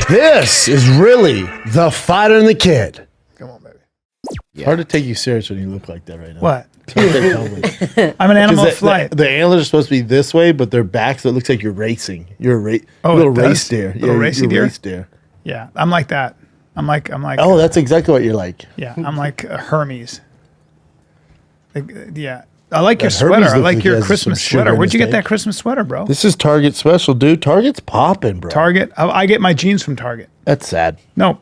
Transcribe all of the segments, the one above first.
This is really the fighter and the kid. Come on, baby. It's hard to take you serious when you look like that right now. What? I'm I'm an animal of flight. The antlers are supposed to be this way, but their backs, so it looks like you're racing. You're a little race deer. Little racy deer? Race deer. Yeah, I'm like that. I'm like. Oh, that's exactly what you're like. Yeah, I'm like a Hermes. Yeah, I like your That sweater. Hermes I looks like like your he has Christmas some sugar sweater. in Where'd you his get that tank. Christmas sweater, bro? This is Target special, dude. Target's popping, bro. Target. I get my jeans from Target. That's sad. No,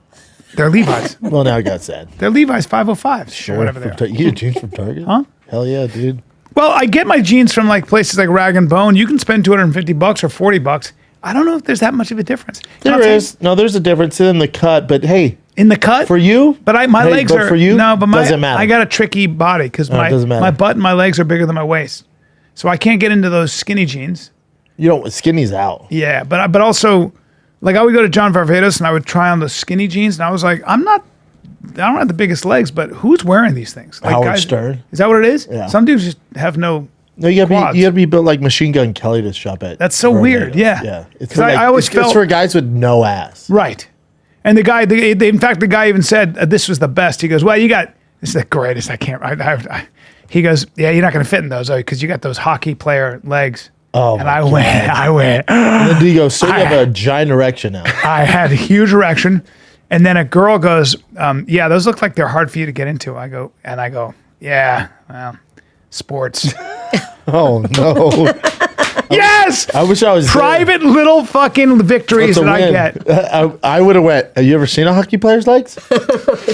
they're Levi's. Well, now I got sad. They're Levi's 505s. Sure. Or whatever they are. You get jeans from Target? Huh? Hell yeah, dude. Well, I get my jeans from like places like Rag and Bone. You can spend $250 or $40. I don't know if there's that much of a difference. There is. No, there's a difference in the cut, but hey. In the cut? For you? But my legs are. For you? No, but doesn't matter. I got a tricky body because my butt and my legs are bigger than my waist. So I can't get into those skinny jeans. You don't, skinny's out. Yeah, but also, like I would go to John Varvatos and I would try on the skinny jeans and I was like, I don't have the biggest legs, but who's wearing these things? Like Howard Stern. Is that what it is? Yeah. Some dudes just have no. No, you quads. gotta be built like Machine Gun Kelly to shop at. That's so Varvatos. weird. Yeah. Yeah. It's 'Cause for, I always it's felt for guys with no ass. right. And the guy, in fact, the guy even said this was the best. He goes, "Well, you got this is the greatest. I can't." He goes, "Yeah, you're not going to fit in those because you got those hockey player legs." Oh, and my I God. went. And then he goes, so you have a giant erection now. I had a huge erection, and then a girl goes, "Yeah, those look like they're hard for you to get into." I go, "Yeah, well, sports." Oh, no. Yes! I wish I was private little fucking victories there. that I get. I would have went. Have you ever seen a hockey player's legs?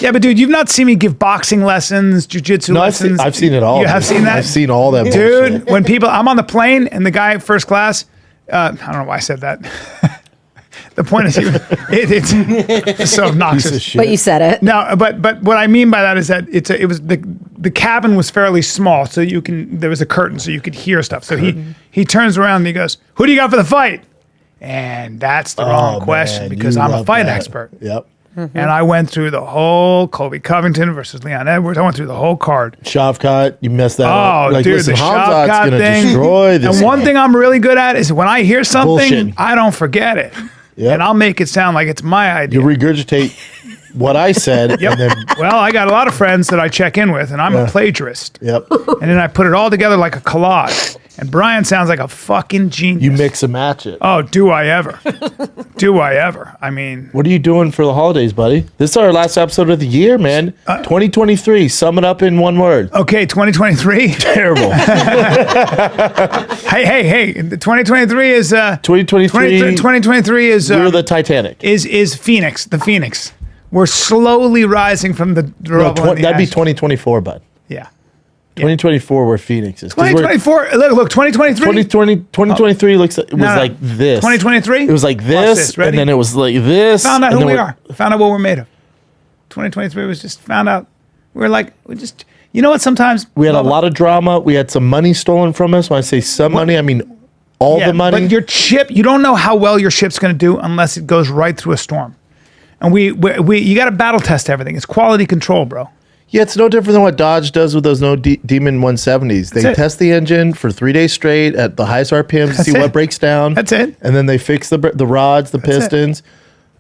Yeah, but dude, you've not seen me give boxing lessons, jujitsu lessons. I've seen it all. You have seen that? I've seen all that dude, bullshit. when I'm on the plane and the guy at first class, I don't know why I said that. The point is, it's so obnoxious. But you said it. No, but what I mean by that is that it was the cabin was fairly small, so there was a curtain, so you could hear stuff. So he turns around and he goes, "Who do you got for the fight?" And that's the wrong question because I'm a fight expert. Yep. And I went through the whole Colby Covington versus Leon Edwards. I went through the whole card. Shavkat, you messed that up. Oh, dude, listen, the Hamzat's Shavkat gonna thing. destroy this. And one thing I'm really good at is when I hear something, Bullshit. I don't forget it. Yep. And I'll make it sound like it's my idea. You regurgitate what I said. Yep. And then, Well, I got a lot of friends that I check in with, and I'm a plagiarist. yep. And then I put it all together like a collage. And Brian sounds like a fucking genius. You mix and match it. Oh, do I ever? Do I ever? I mean, What are you doing for the holidays, buddy? This is our last episode of the year, man. 2023. Sum it up in one word. okay, 2023. Terrible. Hey, 2023 is 2023. 2023 is We're the Titanic. is Phoenix, the Phoenix. We're slowly rising from the No, rubble. and the that'd be ashes. 2024, bud. Yeah. 2024, where Phoenix is. 'Cause we're- 2024. Look, 2023. 2023 looks like, was No, no. like this. 2023? It was like Watch this, this, ready? and then it was like this. Found out and who then we are. Found out what we're made of. 2023 was just found out. We just, you know what? Sometimes We had a lot of drama. We had some money stolen from us. When I say some money, I mean all the money. But your chip, you don't know how well your ship's going to do unless it goes right through a storm. And you got to battle test everything. It's quality control, bro. Yeah, it's no different than what Dodge does with those Demon 170s. They test the engine for 3 days straight at the highest RPMs to see what breaks down. That's it. And then they fix the rods, the pistons.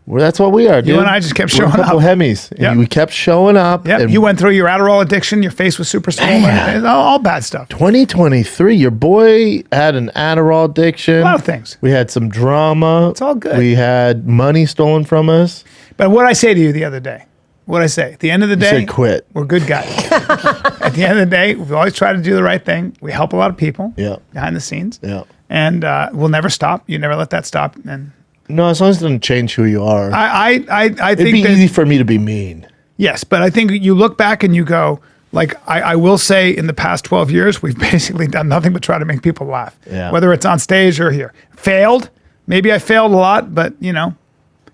Well, that's what we are, dude. You and I just kept We're showing a couple up. Hemis. Yep. And we kept showing up. Yeah, and you went through your Adderall addiction. Your face was super swollen. Man. All bad stuff. 2023, your boy had an Adderall addiction. A lot of things. We had some drama. It's all good. We had money stolen from us. But what I say to you the other day, at the end of the day, said quit. We're good guys. At the end of the day, we always try to do the right thing. We help a lot of people behind the scenes. Yeah. And we'll never stop. You never let that stop. And No, as long as it doesn't change who you are. I It'd think be that, easy for me to be mean. yes, but I think you look back and you go, like, I will say in the past 12 years, we've basically done nothing but try to make people laugh. Yeah. Whether it's on stage or here. Failed. Maybe I failed a lot, but,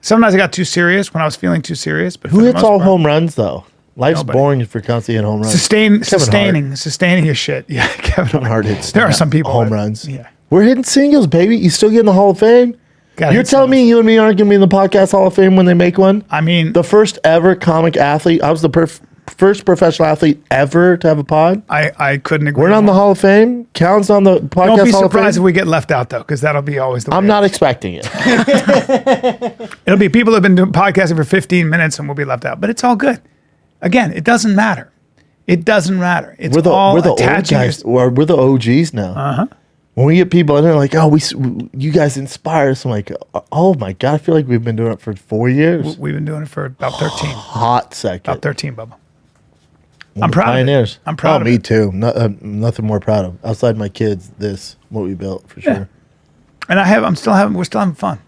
sometimes I got too serious when I was feeling too serious. But Who for the hits most all part, home runs, though? Life's Nobody. boring if you're constantly hitting home runs. Sustaining your shit. Yeah, Kevin Hard hits. There are some people home that- runs. Yeah. We're hitting singles, baby. You still get in the Hall of Fame? Gotta You're hit telling me singles. you and me aren't going to be in the podcast Hall of Fame when they make one? I mean, The first ever comic athlete. I was the first professional athlete ever to have a pod. I couldn't agree We're on the more. Hall of Fame. Callen's on the podcast Don't be Hall of surprised if Fame. we get left out though, because that'll be always the way. I'm not expecting it. It'll be people who've been doing podcasting for 15 minutes and we'll be left out, but it's all good. Again, it doesn't matter. It doesn't matter. It's We're the old attaching guys. We're the OGs now. Uh-huh. When we get people and they're like, "Oh, you guys inspire us," I'm like, "Oh my god, I feel like we've been doing it for 4 years." We've been doing it for about 13. Hot second. About 13, Bubba. We're I'm proud of it. pioneers. I'm proud of me it. too. Nothing more proud of outside my kids. What we built for sure. And we're still having fun.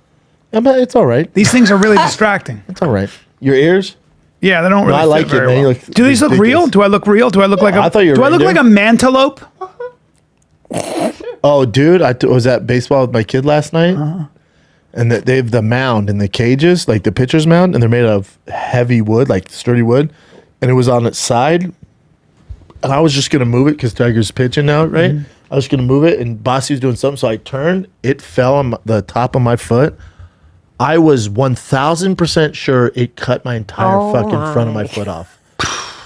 Yeah, but it's all right. These things are really distracting. It's all right. Your ears? Yeah, they don't really I fit like it, very man. You well. look Do these look real? ridiculous. Do I look real? Do I look like I thought you were Do I look reindeer. like a mantelope? Oh, dude, I was at baseball with my kid last night, and they have the mound in the cages, like the pitcher's mound, and they're made of heavy wood, like sturdy wood, and it was on its side, and I was just gonna move it because Tiger's pitching now, right? I was gonna move it, and Bossy was doing something, so I turned. It fell on the top of my foot. I was 1,000% sure it cut my entire fucking front of my foot off.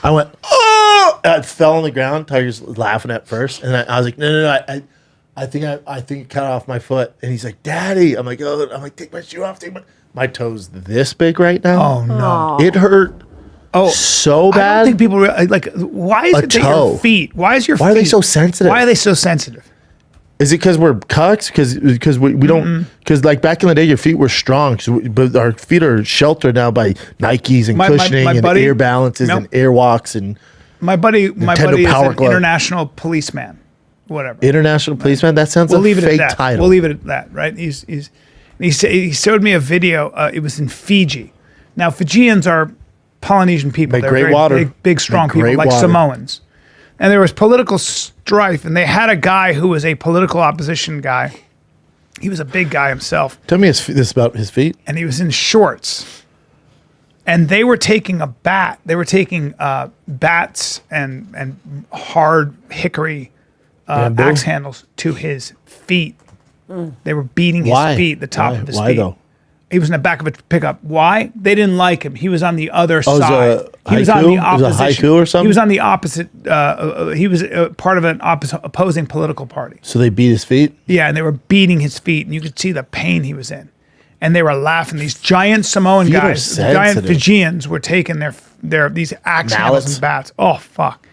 I went, oh! It fell on the ground. Tiger's laughing at first, and I was like, no. I think it cut off my foot. And he's like, Daddy. I'm like, oh. I'm like, take my shoe off. My toe's this big right now. Oh no! It hurt. So bad. I don't think people like. Why is it that toe. your feet? Why is your Why feet? are they so sensitive? Why are they so sensitive? Is it because we're cucks? Because we don't, because like back in the day, your feet were strong, but our feet are sheltered now by Nikes and cushioning and buddy- air balances Nope. and airwalks and My buddy is Power an Glove. international policeman. Whatever. international policeman. That sounds We'll like leave a it at fake that. title. We'll leave it at that, right? He showed me a video. It was in Fiji. Now, Fijians are Polynesian people. Make They're great very water. big, strong Make people, great like water. Samoans. And there was political strife, and they had a guy who was a political opposition guy. He was a big guy himself, Tell me this about his feet. and he was in shorts. And they were taking a bat. They were taking bats and hard hickory Bamboo? axe handles to his feet. They were beating his Why? feet, the top of his Why feet. though? He was in the back of a pickup. Why? They didn't like him. He was on the other it was side. a He was on haiku? the It was a opposition. haiku or something? He was on the opposite. He was part of an opposing political party. So they beat his feet. Yeah, and they were beating his feet, and you could see the pain he was in. And they were laughing. These giant Samoan Feet are guys, the giant sensitive. Fijians, were taking these axe handles Mallets. and bats. Oh fuck!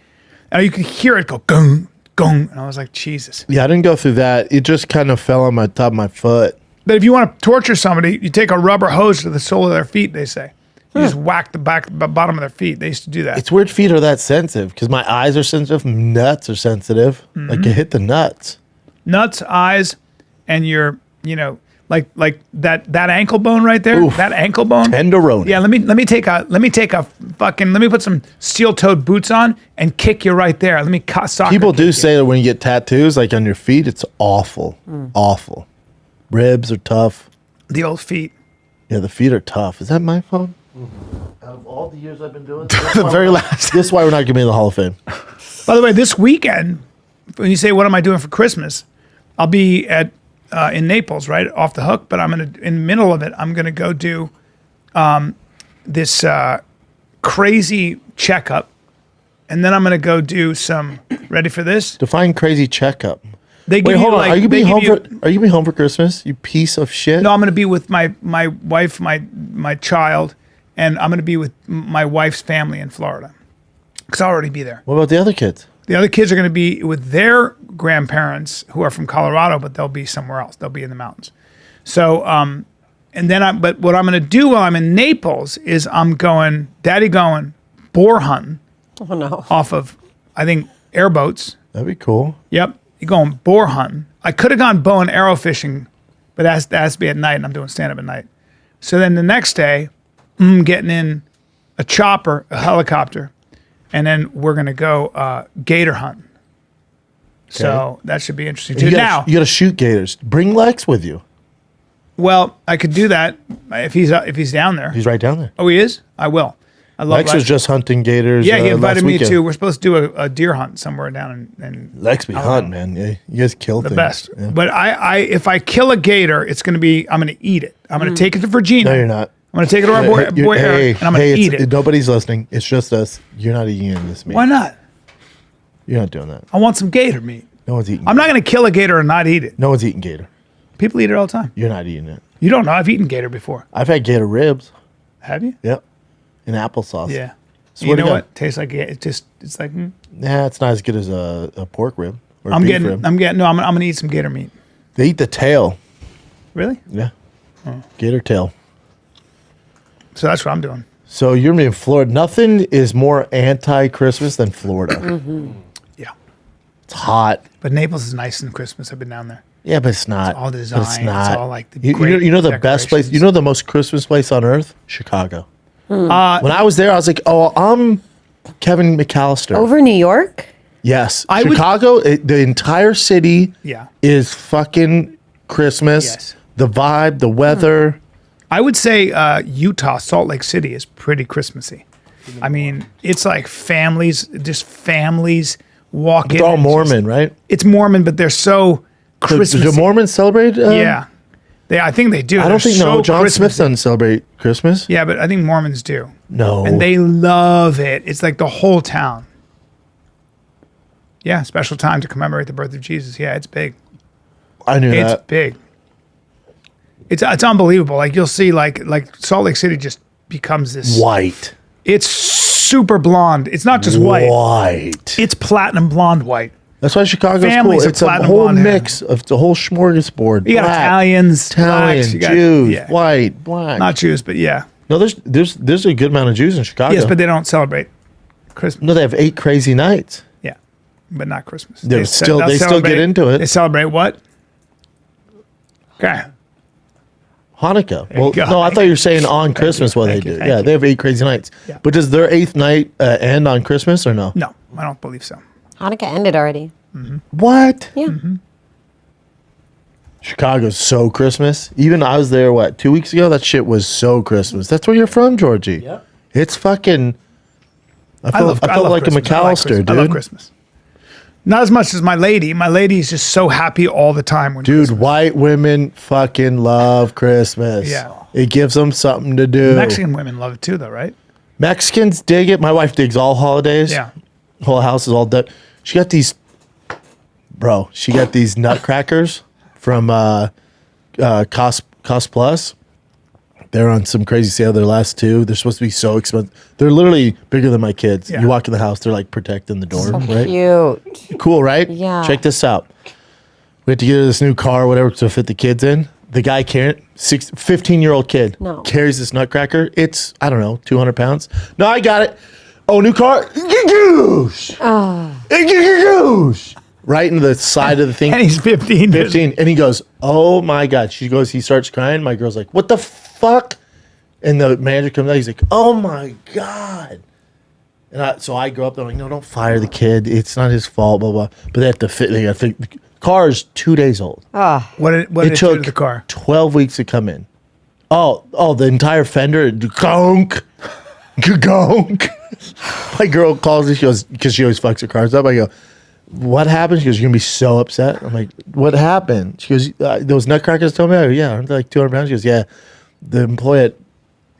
And you could hear it go gung gung, and I was like, Jesus. Yeah, I didn't go through that. It just kind of fell on my top of my foot. But if you want to torture somebody, you take a rubber hose to the sole of their feet. They say you just whack the bottom of their feet. They used to do that. It's weird feet are that sensitive because my eyes are sensitive, nuts are sensitive. Mm-hmm. Like it hit the nuts. Nuts, eyes, and your like that ankle bone right there. Oof. That ankle bone. Tenderoni. Yeah, let me put some steel-toed boots on and kick you right there. Let me sock. People do say that when you get tattoos, like on your feet, it's awful. Awful. Ribs are tough. the old feet. Yeah, the feet are tough. Is that my phone? Out of all the years I've been doing this, The very last. this is why we're not giving me the Hall of Fame. By the way, this weekend, when you say what am I doing for Christmas, I'll be at in Naples, right off the hook. But in the middle of it, I'm gonna go do this crazy checkup, and then I'm gonna go do some. Ready for this? Define crazy checkup. They give Wait, hold you on. like. Are you they being give home you- for? Are you being home for Christmas? You piece of shit. No, I'm gonna be with my wife, my child, and I'm gonna be with my wife's family in Florida, because I'll already be there. What about the other kids? The other kids are going to be with their grandparents who are from Colorado, but they'll be somewhere else. They'll be in the mountains. So, but what I'm going to do while I'm in Naples is daddy going boar hunting Oh no. off of, I think, airboats. That'd be cool. Yep. You're going boar hunting. I could have gone bow and arrow fishing, but that has to be at night, and I'm doing stand-up at night. So then the next day, I'm getting in a chopper, a helicopter, and then we're going to go gator hunting. So that should be interesting too. You Now, gotta shoot gators. Bring Lex with you. well, I could do that if he's down there. He's right down there. Oh, he is? I will. I love Lex was just hunting gators. Yeah, he last invited me weekend. to. We're supposed to do a deer hunt somewhere down in Lex be hunting, man. Yeah, you guys kill the things. best. Yeah. But if I kill a gator, I'm going to eat it. I'm going to take it to Virginia. No, you're not. I'm gonna take it to our boy Eric, and I'm gonna eat it. Nobody's listening. It's just us. You're not eating this meat. Why not? You're not doing that. I want some gator meat. No one's eating. I'm not gonna kill a gator and not eat it. No one's eating gator. People eat it all the time. You're not eating it. You don't know. I've eaten gator before. I've had gator ribs. Have you? Yep. In applesauce. Yeah. Swear to You know God. what? Tastes like it. It's like. Nah, it's not as good as a pork rib or I'm beef getting. rib. I'm gonna eat some gator meat. They eat the tail. Really? Yeah. Gator tail. So that's what I'm doing. So you're gonna be in Florida. Nothing is more anti-Christmas than Florida. Yeah. It's hot. But Naples is nice in Christmas. I've been down there. Yeah, but it's not. It's all But design. it's not. It's all like the you know the best place. decorations. You know the most Christmas place on earth? Chicago. When I was there, I was like, "Oh, I'm Kevin McAllister." Over New York? Yes, I would- Chicago. The entire city. Yeah. Is fucking Christmas. Yes. The vibe, the weather. I would say Utah, Salt Lake City is pretty Christmassy. I mean, it's like families walk in. They're all and Mormon, right? It's Mormon, but they're so Christmassy. Do Mormons celebrate? Yeah. I think they do. I don't think so John Smith Christmassy. doesn't celebrate Christmas. Yeah, but I think Mormons do. No. And they love it. It's like the whole town. Yeah, special time to commemorate the birth of Jesus. Yeah, it's big. I knew It's that. big. It's unbelievable. Like you'll see like Salt Lake City just becomes this White. It's super blonde. It's not just white. White. It's platinum blonde white. That's why Chicago's Families cool. of It's a platinum whole blonde hair. mix of the whole smorgasbord. You got Black, Italians, Italian, blacks, you got, Jews, yeah. white, black. Not Jews, but yeah. No, there's a good amount of Jews in Chicago. Yes, but they don't celebrate Christmas. no, they have 8 crazy nights. Yeah, but not Christmas. They still get celebrate- into it. They celebrate what? Okay. Hanukkah. you Well, go. no, I thought you were saying on Christmas what they Thank you, do. thank Yeah, you. they have 8 crazy nights. Yeah. But does their 8th night end on Christmas or no? No, I don't believe so. Hanukkah ended already. What? Yeah. Chicago's so Christmas. Even I was there, 2 weeks ago? That shit was so Christmas. That's where you're from, Georgie. Yep. It's fucking. I I felt love like Christmas. a McAllister, dude. I love Christmas. Not as much as my lady. My lady is just so happy all the time. When Dude, Christmas. white women fucking love Christmas. Yeah. It gives them something to do. Mexican women love it too, though, right? Mexicans dig it. My wife digs all holidays. Yeah. Whole house is all done. She got these nutcrackers from Cost Plus. They're on some crazy sale. Their last 2. They're supposed to be so expensive. They're literally bigger than my kids. Yeah. You walk in the house, they're like protecting the door, So right? cute. Cool, right? Yeah. Check this out. We had to get her this new car or whatever to fit the kids in. The guy carrying 15-year-old kid No. carries this nutcracker. It's, I don't know, 200 pounds. No, I got it. Oh, new car. Goosh. Goosh. Right in the side of the thing. And he's 15. 15. And he goes, oh my God. She goes, he starts crying. My girl's like, what the fuck? And the manager comes out. He's like, oh my God. And so I go up there, I'm like, no, don't fire the kid. It's not his fault, blah, blah. But they have to fit. They got to think. The car is 2 days old. What did it do took to the car? 12 weeks to come in. Oh, the entire fender, gonk. Gonk. My girl calls me. She goes, because she always fucks her cars up. I go, what happened? She goes, you're going to be so upset. I'm like, what happened? She goes, those nutcrackers told me. I go, yeah, aren't they like 200 pounds? She goes, yeah. The employee at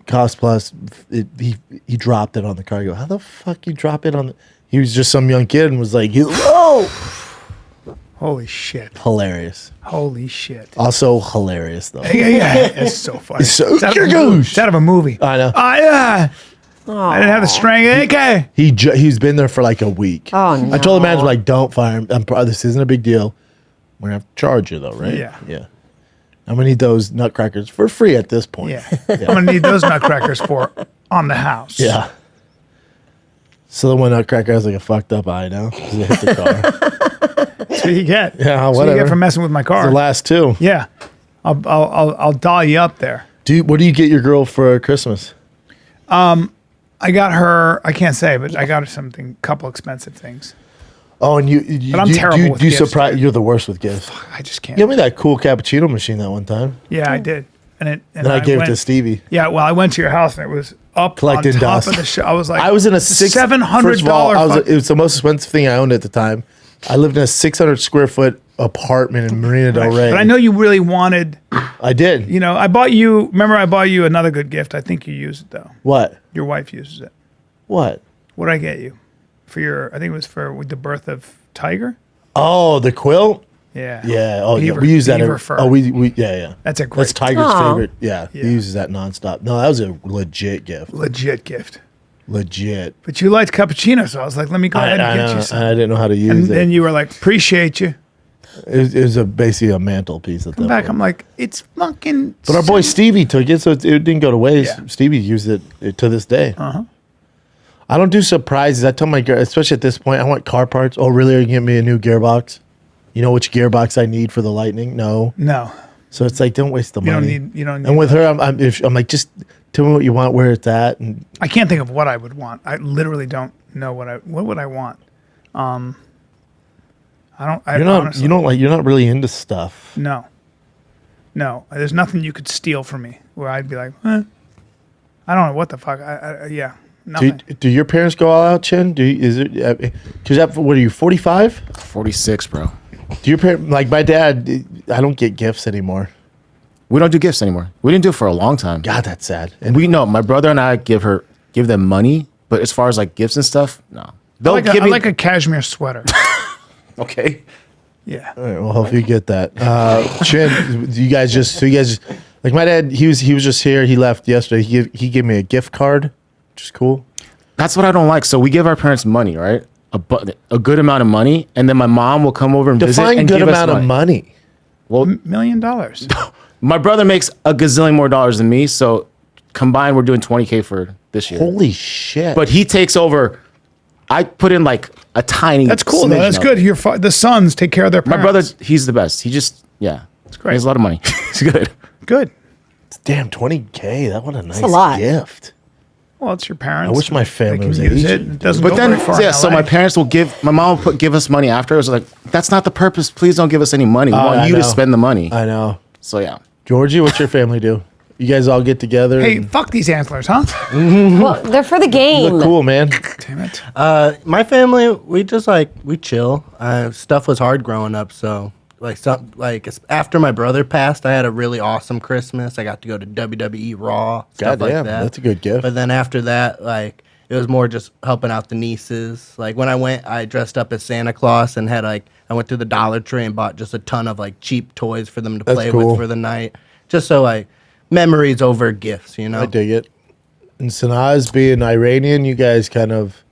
Cost Plus, he dropped it on the car. I go, how the fuck you drop it on the... He was just some young kid and was like, whoa. Holy shit. Hilarious. Holy shit. Also hilarious, though. Yeah, it's so funny. It's so It's out of a movie. It's out of a movie. I know. Yeah. I didn't have the strength. Okay. He's been there for like a week. Oh, I told the manager, no. like, don't fire him. This isn't a big deal. We're going to have to charge you, though, right? Yeah. Yeah. I'm going to need those nutcrackers for free at this point. Yeah. I'm going to need those nutcrackers for on the house. Yeah. So the one nutcracker has like a fucked up eye now because it hit the car. That's what you get. Yeah, That's what you whatever. get for messing with my car. The last 2. Yeah. I'll doll you up there. What do you get your girl for Christmas? I got her, I can't say, but I got her something, couple expensive things. Oh, and you But I'm terrible with you gifts, surprise. dude. You're the worst with gifts. I just can't. Give me that cool cappuccino machine that one time. Yeah, I did. And Then I gave it to went- Stevie. Yeah, well, I went to your house and it was up Collecting on top dust. of the show. I was like, I was in a $700. $700. It was the most expensive thing I owned at the time. I lived in a 600 square foot apartment in Marina Del Rey. But I know you really wanted. I did. You know, I bought you. Remember, I bought you another good gift. I think you used it though. What? Your wife uses it. What? What did I get you for your? I think it was for with the birth of Tiger. Oh, the quilt. Yeah. Yeah. Oh, Beaver- yeah. We use that. beaver fur. Oh, we. Yeah. That's a great. That's Tiger's Aw. favorite. Yeah, Yeah. he uses that nonstop. No, that was a legit gift. legit gift. Legit. But you liked cappuccino, so I was like, let me go ahead and get you some. I didn't know how to use And it. then you were like, appreciate you. It was basically a mantelpiece at that Back, point. I'm like, it's fucking. But our boy Stevie took it, so it didn't go to waste. Yeah. Stevie used it to this day. I don't do surprises. I tell my girl, especially at this point, I want car parts. Oh, really? Are you giving me a new gearbox? You know which gearbox I need for the Lightning? No. No, So it's like, don't waste the you don't money. need. You don't need. And with her, I'm like, just tell me what you want, where it's at, and I can't think of what I would want. I literally don't know what would I want. I don't. I you're not honestly, you're not really into stuff. No. There's nothing you could steal from me where I'd be like, I don't know what the fuck. Yeah, nothing. Do your parents go all out, Chin? Is it because what are you 45? 46, bro. Do your parents like my dad? I don't get gifts anymore. We don't do gifts anymore. We didn't do it for a long time. God, that's sad. And We know my brother and I give them money, but as far as like gifts and stuff, no. I They'll like, give I me like a cashmere sweater. okay. Yeah. all right, well, hope you get that. Chin, you guys just like my dad. He was just here. He left yesterday. He gave me a gift card, which is cool. That's what I don't like. So we give our parents money, right? A good amount of money, and then my mom will come over and visit Define and good give amount us of money. Well, $1 million. my brother makes a gazillion more dollars than me, so combined we're doing 20K for this year. Holy shit! But he takes over. I put in like a tiny. That's cool though. smidgen That's of good. it. The sons take care of their My parents. brother, he's the best. He just it's great. He has a lot of money. He's good. Good. Damn, 20K. That what a nice a lot. gift. Well, it's your parents. I wish my They family can was use it. Asian. It doesn't But go then, very far yeah, in so LA. my parents will give, my mom will give us money after. I was like, that's not the purpose. Please don't give us any money. We want I you to know. spend the money. I know. So, yeah. Georgie, what's your family do? You guys all get together. Hey, and fuck these antlers, huh? Well, they're for the you game. look cool, man. Damn it. My family, we just we chill. Stuff was hard growing up, so after my brother passed, I had a really awesome Christmas. I got to go to WWE Raw, stuff like Goddamn, that. that's a good gift. But then after that, it was more just helping out the nieces. Like when I went, I dressed up as Santa Claus and had I went to the Dollar Tree and bought just a ton of cheap toys for them to That's play cool. with for the night, just so memories over gifts, you know. I dig it. And Sanaz being Iranian, you guys kind of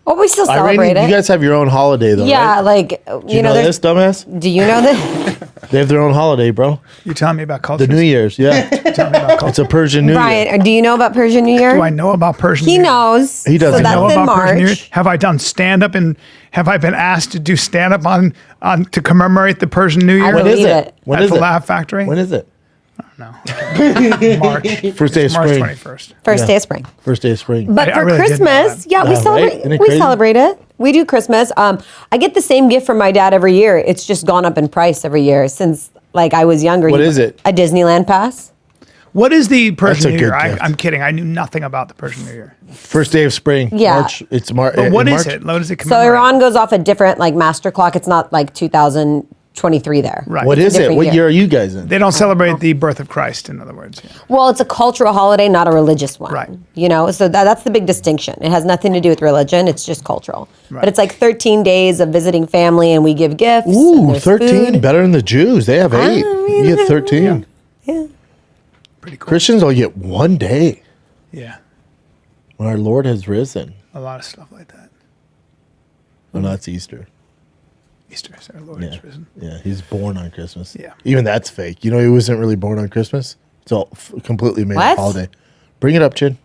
Oh, we still celebrate Iranian. it. You guys have your own holiday though, yeah, right? like Do you know there's- this, dumbass? Do you know this? They have their own holiday, bro. You're telling me about culture. The New Year's, yeah. Tell me about culture. It's a Persian New Year. Brian, do you know about Persian New Year? Do I know about Persian He New Year? knows. He doesn't So that's know in Persian New Year? March. Have I done stand up and have I been asked to do stand up on to commemorate the Persian New Year? I When is believe it? it. When At is the it? Laugh Factory? When is it? March. First day of March spring. 21st. First day of spring. First day of spring. But I for really didn't know Christmas, that. yeah, we Yeah, right? celebrate. Isn't it We crazy? celebrate it. We do Christmas. I get the same gift from my dad every year. It's just gone up in price every year since I was younger. What is it? A Disneyland pass. What is the Persian a New Year? good gift. I'm kidding. I knew nothing about the Persian New Year. First day of spring. Yeah. March. It's March. But what is it? What does it So commemorate? Iran goes off a different master clock. It's not 2023 there. Right. What It's a is it? different What year are you guys in? They don't celebrate the birth of Christ, in other words. Yeah. Well, it's a cultural holiday, not a religious one. Right. So that's the big distinction. It has nothing to do with religion. It's just cultural. Right. But it's 13 days of visiting family, and we give gifts. and Ooh, there's 13. food. Better than the Jews. They have 8. mean, You get 13. Yeah. Pretty cool. Christians only get 1 day Yeah. when our Lord has risen. A lot of stuff like that. Oh, no, that's Easter. Easter, our Lord Yeah. is risen. Yeah, he's born on Christmas. Yeah. Even that's fake. He wasn't really born on Christmas. It's all completely made What? up holiday. Bring it up, Chin.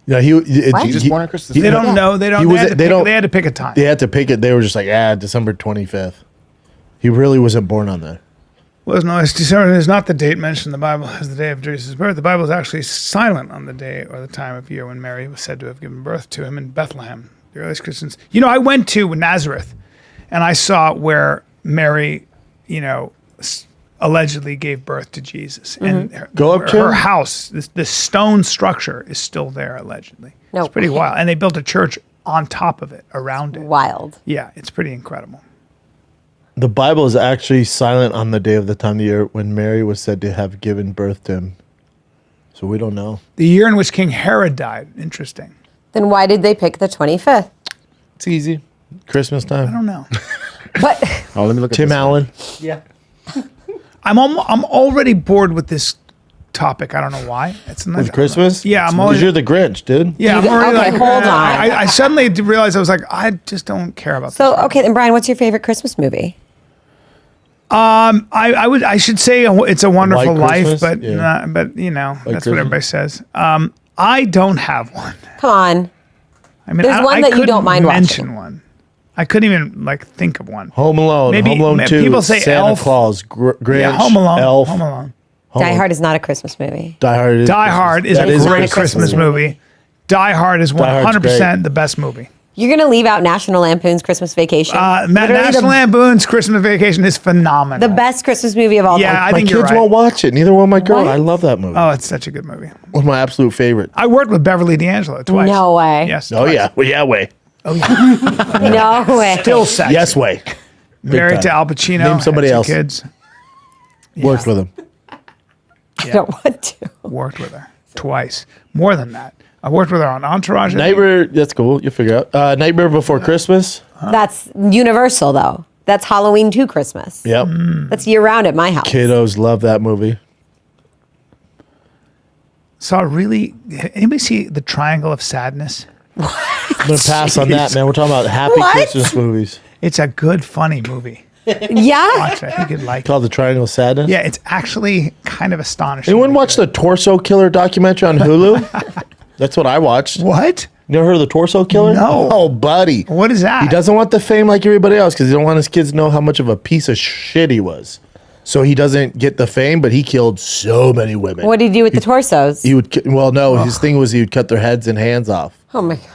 Yeah, What? Jesus born on Christmas? They don't know. They don't. He They was- had, to they pick, don't- they had to pick a time. They had to pick it. They were just like, December 25th. He really wasn't born on that. Was no, it's December is not the date mentioned in the Bible as the day of Jesus' birth. The Bible is actually silent on the day or the time of year when Mary was said to have given birth to him in Bethlehem. The earliest Christians. I went to Nazareth, and I saw where Mary, allegedly gave birth to Jesus, and Go up, her Jim. house, this stone structure, is still there allegedly. No It's pretty way. wild, and they built a church on top of it, around it. Wild. Yeah, it's pretty incredible. The Bible is actually silent on the day of the time of the year when Mary was said to have given birth to him. So we don't know. The year in which King Herod died. Interesting. Then why did they pick the 25th? It's easy. Christmas time. I don't know. But Oh, let me look at Tim this one. Allen. Yeah. I'm already bored with this topic. I don't know why. It's not With Christmas? Yeah, I'm Because already. you're the Grinch, dude. Yeah, I'm already Okay, like. hold on. I suddenly realized I was like, I just don't care about. so, this. okay, then Brian, what's your favorite Christmas movie? I should say It's a Wonderful White Life, Christmas? but Yeah. but you know that's Christmas? what everybody says. I don't have one. Come on. I mean, There's one that you couldn't don't mind mention watching. one. I couldn't even like think of one. Home Alone. Maybe- Home Alone ma- 2. people say Santa Elf. Claus. Grinch. Yeah, Home Alone. Elf. Home Alone. Die Hard is not a Christmas movie. Die Hard is, Die Hard is that a is not great a Christmas Christmas movie. Die Hard is Hard's 100% the best movie. You're going to leave out National Lampoon's Christmas Vacation. Literally National Lampoon's Christmas Vacation is phenomenal. the best Christmas movie of all Yeah, time. I My think kids you're right. won't watch it. Neither will my girl. What? I love that movie. Oh, it's such a good movie. One of my absolute favorites. I worked with Beverly D'Angelo twice. No way. Yes. Oh, twice. yeah. Well, yeah, way. No way. Still sexy. Yes, way. Married to time. Al Pacino. Name somebody had 2 else. Kids. Worked with him. I don't want to. Worked with her twice. More than that. I worked with her on Entourage. I think. Nightmare. That's cool. You'll figure out. Nightmare Before Christmas. That's universal, though. That's Halloween to Christmas. Yep. That's year round at my house. Kiddos love that movie. Anybody see The Triangle of Sadness? I'm going to pass on that, man. We're talking about happy What? Christmas movies. It's a good, funny movie. Yeah. Watch it. I think you'd like it. Called The Triangle of Sadness. Yeah, it's actually kind of astonishing. Anyone watch the Torso Killer documentary on Hulu? That's what I watched. What? You never heard of the Torso Killer? No. Oh, buddy. What is that? He doesn't want the fame like everybody else because he don't want his kids to know how much of a piece of shit he was. So he doesn't get the fame, but he killed so many women. What did he do with the torsos? He would, his thing was he would cut their heads and hands off. Oh, my God.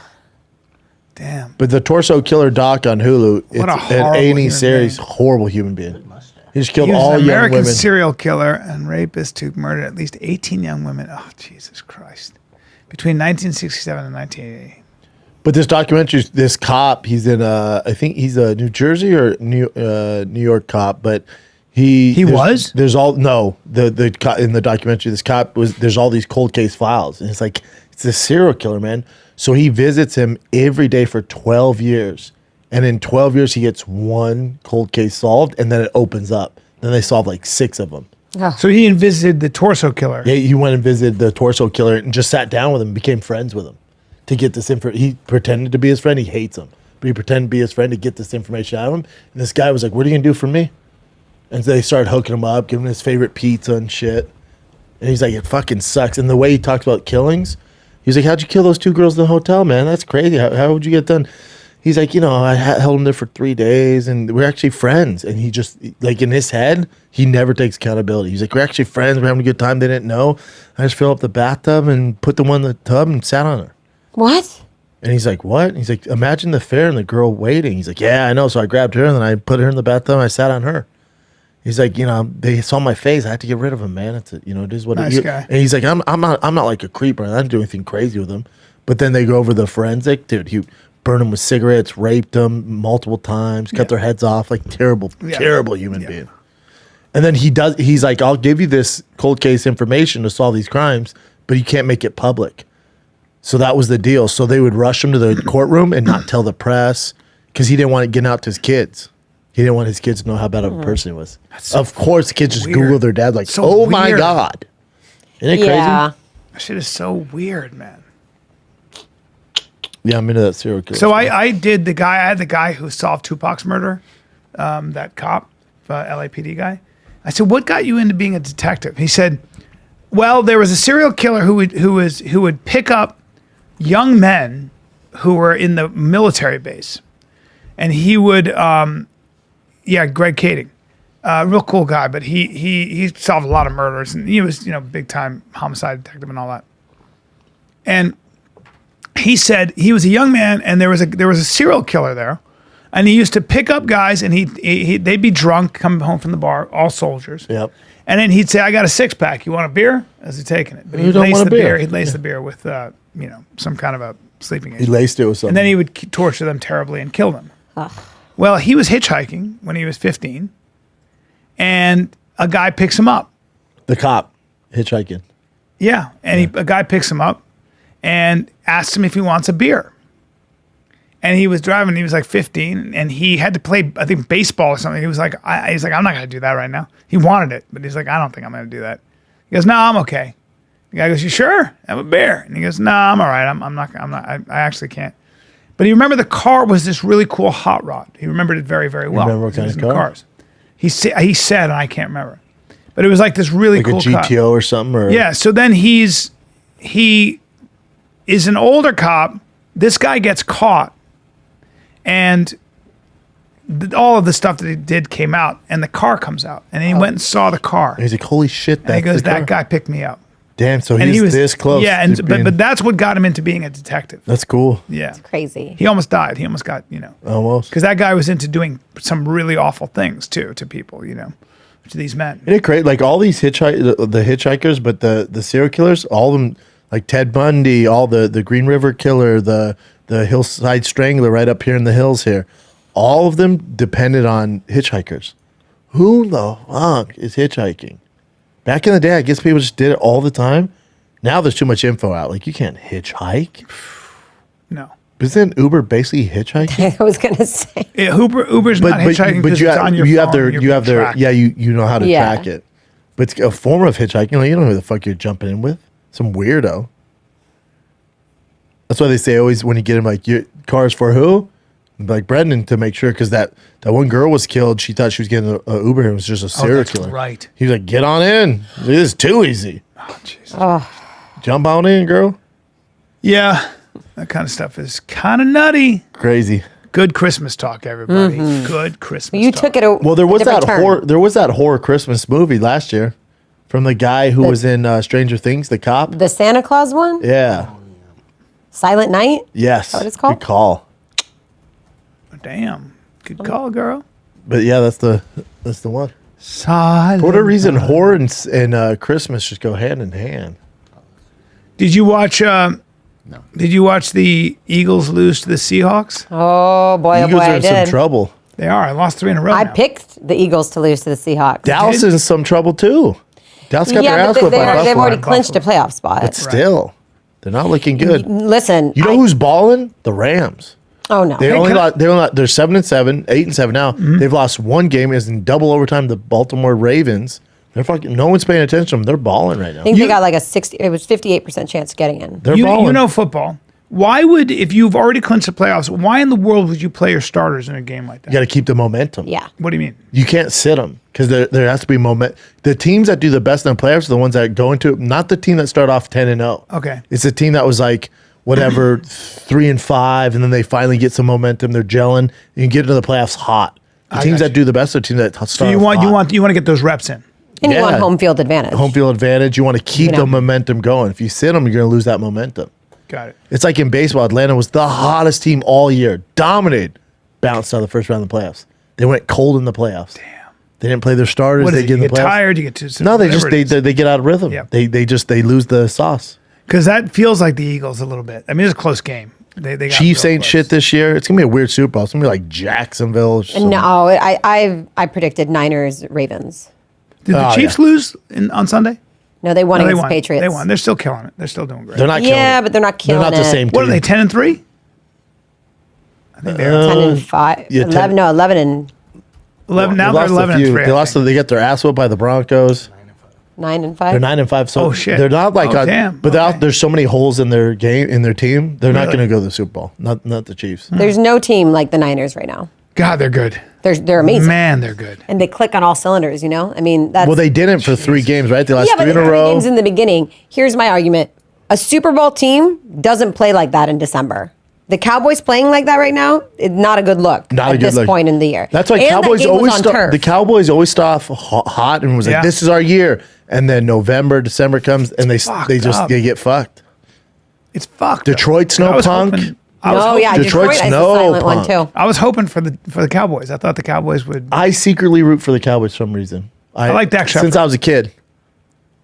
Damn. But the Torso Killer doc on Hulu, What a it's an horrible A&E human series, being. horrible human being. He just killed He was all an young American women. serial killer and rapist who murdered at least 18 young women. Oh, Jesus Christ. Between 1967 and 1980. But this documentary, this cop, he's in, I think he's a New Jersey or New York cop, but was? There's all, no, in the documentary, this cop there's all these cold case files. And it's like, it's a serial killer, man. So he visits him every day for 12 years. And in 12 years, he gets one cold case solved, and then it opens up. Then they solve like 6 of them. So he visited the torso killer. Yeah, he went and visited the Torso Killer and just sat down with him, became friends with him to get this info. He pretended to be his friend. He hates him, but he pretended to be his friend to get this information out of him. And this guy was like, "What are you gonna do for me?" And so they started hooking him up, giving him his favorite pizza and shit. And he's like, "It fucking sucks." And the way he talks about killings, he's like, "How'd you kill those 2 girls in the hotel, man? That's crazy. How would you get done?" He's like, I held him there for 3 days, and we're actually friends. And he just, like, in his head, he never takes accountability. He's like, we're actually friends. We're having a good time. They didn't know. I just filled up the bathtub and put the one in the tub and sat on her. What? And he's like, what? He's like, imagine the fear and the girl waiting. He's like, yeah, I know. So I grabbed her, and then I put her in the bathtub, and I sat on her. He's like, they saw my face. I had to get rid of him, man. It is what Nice it is. guy. And he's like, I'm not like a creeper. I didn't do anything crazy with him. But then they go over the forensic. Dude, he burned them with cigarettes, raped them multiple times, cut their heads off. Like terrible human being. And then he's like, I'll give you this cold case information to solve these crimes, but you can't make it public. So that was the deal. So they would rush him to the courtroom and not tell the press because he didn't want it getting out to his kids. He didn't want his kids to know how bad of a person he was. Of course, kids just weird. Google their dad like, So oh my weird. God. Isn't it Yeah. crazy? That shit is so weird, man. Yeah, I'm into that serial killer. So I had the guy who solved Tupac's murder, that cop, LAPD guy. I said, what got you into being a detective? He said, well, there was a serial killer who would pick up young men who were in the military base. And he would, Greg Kading, real cool guy, but he solved a lot of murders, and he was, big time homicide detective and all that. And he said he was a young man, and there was a serial killer there, and he used to pick up guys, and they'd be drunk, coming home from the bar, all soldiers. Yep. And then he'd say, "I got a 6-pack. You want a beer?" As he's taking it, but You he'd don't lace want a the beer. He'd lace the beer with some kind of a sleeping He agent, laced it with something. and then he would torture them terribly and kill them. Well, he was hitchhiking when he was 15, and a guy picks him up. The cop hitchhiking. Yeah, and a guy picks him up and asks him if he wants a beer. And he was driving. He was like 15, and he had to play, I think, baseball or something. He was like, he's like, I'm not going to do that right now. He wanted it, but he's like, I don't think I'm going to do that. He goes, no, I'm okay. The guy goes, you sure? Have a beer. And he goes, no, I'm all right. I'm not. I actually can't. But he remembered the car was this really cool hot rod. He remembered it very, very well. remember what kind of He was in car? Cars. He said, and I can't remember. But it was like this really Like cool a GTO car. or something? Or Yeah, so then he is an older cop. This guy gets caught, and all of the stuff that he did came out, and the car comes out, and he went and saw the car. And he's like, holy shit, And he that's goes, the car? that guy picked me up. Damn, so And he's he was this close. Yeah, to being- but that's what got him into being a detective. that's cool. Yeah. Crazy. He almost died. He almost got, Almost. because that guy was into doing some really awful things too to people, to these men. Isn't it great? Like all these the hitchhikers, but the serial killers, all of them, like Ted Bundy, all the Green River Killer, the Hillside Strangler right up here in the hills here, all of them depended on hitchhikers. Who the fuck is hitchhiking? Back in the day, I guess people just did it all the time. Now there's too much info out. Like you can't hitchhike. No. Isn't Uber basically hitchhiking? I was gonna say. Uber's not hitchhiking because it's on your you phone. have their You're you have being their tracked. you know how to Yeah. track it. But it's a form of hitchhiking. Like, you don't know who the fuck you're jumping in with. Some weirdo. That's why they say always when you get in like your cars for who? Like Brendan to make sure because that one girl was killed. She thought she was getting a Uber and it was just a serial that's killer. right. He was like, get on in. It is too easy. Oh, jeez. Jump on in, girl. Yeah, that kind of stuff is kind of nutty. Crazy. Good Christmas talk, everybody. Good Christmas You talk. took it a Well, there was different that turn. horror. There was that horror Christmas movie last year, from the guy who was in Stranger Things, the cop. The Santa Claus one? Yeah. Silent Night? Yes. what it's called? Good call. Damn. Good call, girl. But yeah, that's the one. Silent. For whatever reason, horror and Christmas just go hand in hand. Did you watch? No. Did you watch the Eagles lose to the Seahawks? Oh boy, Eagles are I in some did. trouble. They are. I lost 3 in a row. I now. picked the Eagles to lose to the Seahawks. Dallas is in some trouble too. Dallas got their yeah, ass but whipped by they've Buffalo. already clinched a playoff spot. But still, they're not looking good. Listen, You know who's balling? The Rams. oh no, They're 7-7, 8-7 now. They've lost one game. Is in double overtime. The Baltimore Ravens. They're fucking. No one's paying attention to them. They're balling right now. I think they got like a 60. It was 58% chance of getting in. They're You balling. know football. Why would, if you've already clinched the playoffs, why in the world would you play your starters in a game like that? You got to keep the momentum. Yeah, What do you mean? You can't sit them because there has to be moment. The teams that do the best in the playoffs are the ones that go into it. Not the team that start off 10-0. Okay. It's a team that was like whatever 3-5, and then they finally get some momentum. They're gelling. And you get into the playoffs hot. The teams got that do the best are teams that start. So off you want hot. to get those reps in. and you want Yeah. home field advantage. Home field advantage. You want to keep know. the momentum going. If you sit them, you're going to lose that momentum. Got it. It's like in baseball. Atlanta was the hottest team all year. Dominated. Bounced out of the first round of the playoffs. They went cold in the playoffs. Damn. They didn't play their starters. What is They it? get You in the get playoffs. tired. You get to No, they get out of rhythm. Yeah. They lose the sauce. because that feels like the Eagles a little bit. I mean, it's a close game. They got Chiefs real ain't close. shit this year. It's gonna be a weird Super Bowl. It's gonna be like Jacksonville. Or something. No, I predicted Niners Ravens. Did the Oh, Chiefs yeah. lose on Sunday? No, they won No, they against won. Patriots. They won. They're still killing it. They're still doing great. They're not. killing Yeah, it. but they're not killing They're not the it. same. What are team. they? 10-3? I think they're 10-5. yeah, 11. No, 11 and 11. Now They they're lost a 11-3. few. They lost. They got their ass whipped by the Broncos. 9 and 5. They're 9-5. So Oh, shit. they're not like. Oh, damn. But Okay. there's so many holes in their game in their team. They're not Really? gonna go to the Super Bowl. Not the Chiefs. There's no team like the Niners right now. God, they're good. They're amazing, Man, they're good. and they click on all cylinders. You know, I mean, that's Well, they didn't for 3 games, right? They lost yeah, but 3 in a the row. games in the beginning. Here's my argument: a Super Bowl team doesn't play like that in December. The Cowboys playing like that right now is not a good look Not a at good this look. point in the year. That's why And that Cowboys game was always on start. turf. The Cowboys always start off hot and was like, Yeah. "This is our year." And then November, December comes, and fucked they up. get fucked. It's fucked. Detroit's I no was punk. hoping- I was Oh hoping- yeah, Detroit's Detroit is no the silent one punk. too. I was hoping for the Cowboys. I thought the Cowboys would. I secretly root for the Cowboys for some reason. I like Dak Shepard. since I was a kid.